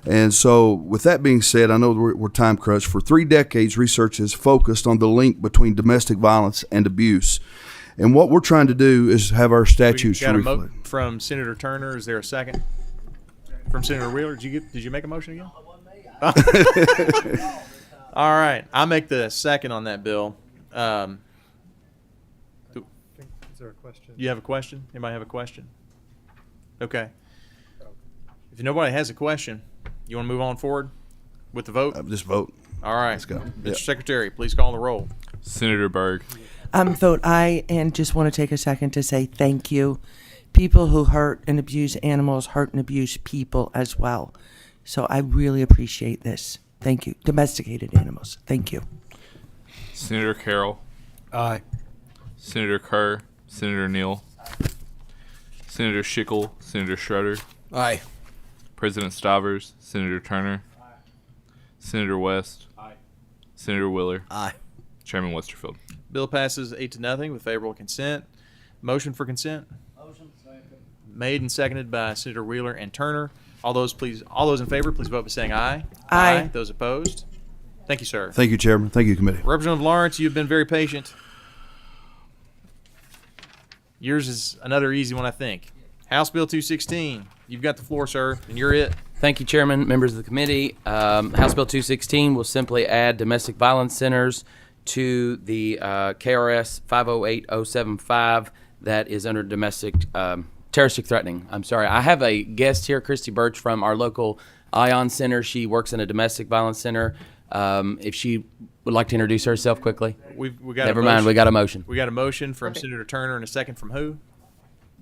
And so, with that being said, I know we're time crunched. For 3 decades, research has focused on the link between domestic violence and abuse. And what we're trying to do is have our statutes We got a reflect. from Senator Turner. Is there a second? From Senator Wheeler. Did you make a motion again? All right, I make the second on that bill. Is there a question? You have a question? Anybody have a question? Okay. If nobody has a question, you want to move on forward with the vote? Just vote. All right. Let's go. Mr. Yep. Secretary, please call the roll. Senator Berg. Vote aye, and just want to take a second to say thank you. People who hurt and abuse animals hurt and abuse people as well. So I really appreciate this. Thank you. Domesticated animals. Thank you. Senator Carroll. Aye. Senator Kerr. Senator Neal. Senator Schickel. Senator Schroeder. Aye. President Stivers. Senator Turner. Senator West. Aye. Senator Wheeler. Aye. Chairman Westerfield. Bill passes 8-0 with favorable consent. Motion for consent. Motion. Second. Made and seconded by Senator Wheeler and Turner. All those in favor, please vote by saying aye. Aye. Those opposed? Thank you, sir. Thank you, Chairman. Thank you, Committee. Representative Lawrence, you've been very patient. Yours is another easy one, I think. House Bill 216. You've got the floor, sir, and you're it. Thank you, Chairman, members of the committee. House Bill 216 will simply add domestic violence centers to the KRS 508075. that is under domestic terroristic threatening. I'm sorry. I have a guest here, Christy Birch from our local ION Center. She works in a domestic violence center. If she would like to introduce herself quickly. We got Never a mind, motion. we got a motion. We got a motion from Senator Turner and a second from who?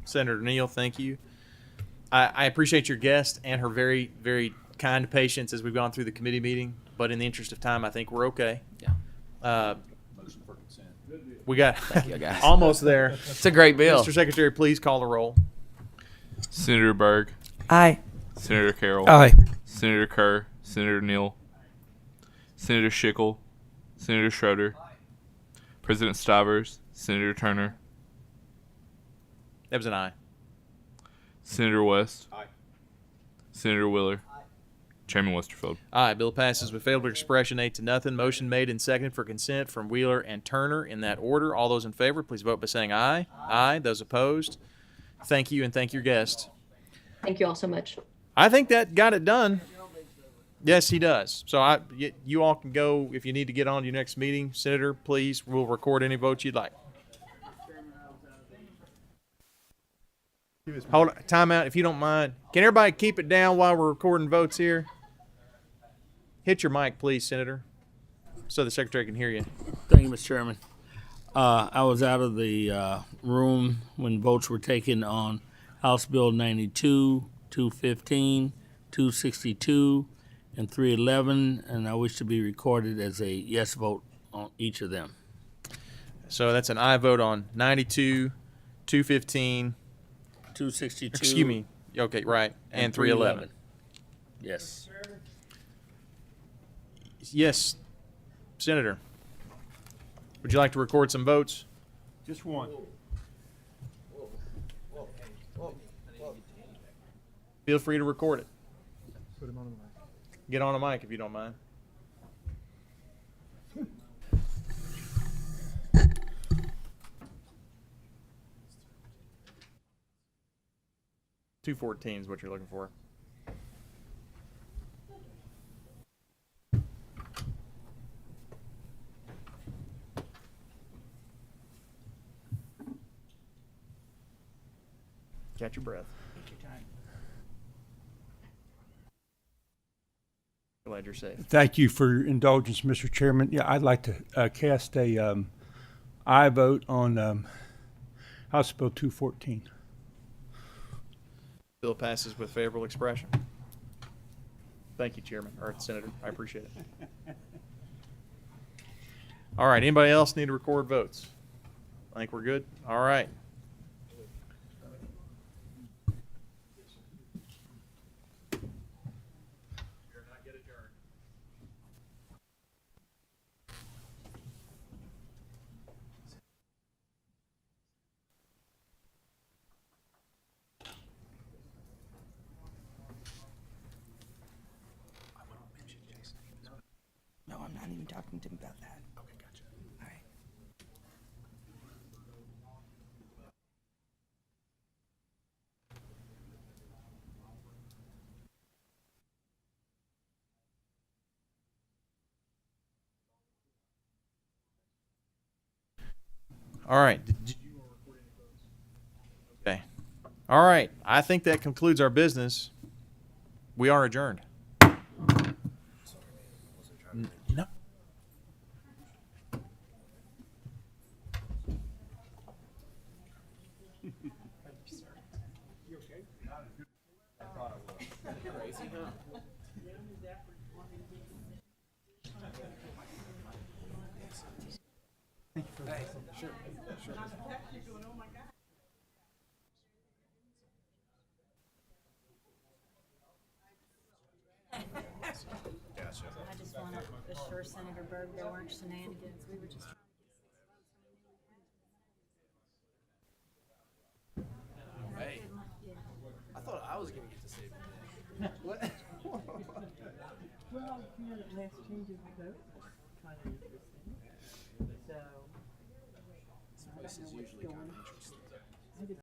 Senator Neal, thank you. I appreciate your guest and her very, very kind patience as we've gone through the committee meeting, but in the interest of time, I think we're okay. Yeah. Motion for consent. We got Thank you, guys. almost there. It's a great bill. Mr. Secretary, please call the roll. Senator Berg, Aye. Senator Carroll, Aye. Senator Kerr, Senator Neal, Senator Schickel, Senator Schroeder, President Stivers, Senator Turner, That was an aye. Senator West, Senator Wheeler, Chairman Westerfield. Aye. Bill passes with favorable expression 8-0. Motion made and seconded for consent from Wheeler and Turner in that order. All those in favor, please vote by saying aye. Aye. Those opposed, thank you and thank your guest. Thank you all so much. I think that got it done. Yes, he does. So you all can go if you need to get on to your next meeting. Senator, please, we'll record any votes you'd like. Hold on, time out if you don't mind. Can everybody keep it down while we're recording votes here? Hit your mic, please, Senator, so the secretary can hear you. Thank you, Mr. Chairman. I was out of the room when votes were taken on House Bill 92, 215, 262, and 311, and I wish to be recorded as a yes vote on each of them. So that's an aye vote on 92, 215, 262. excuse me. Okay, right. And 311. Yes. Yes, Senator. Would you like to record some votes? Just one. Feel free to record it. Get on a mic if you don't mind. $214 is what you're looking for. Catch your breath. Glad you're safe. Thank you for your indulgence, Mr. Chairman. Yeah, I'd like to cast a aye vote on House Bill 214. Bill passes with favorable expression. Thank you, Chairman, or Senator. I appreciate it. All right, anybody else need to record votes? I think we're good. All right. No, I'm not even talking to him about that. Okay, gotcha. All right. All right. Okay. All right. I think that concludes our business. We are adjourned. No. I just want to assure Senator Berg there weren't shenanigans. We were just Hey, I thought I was going to get to say it. What? Well, last changes of vote. So. This place is usually kind of interesting.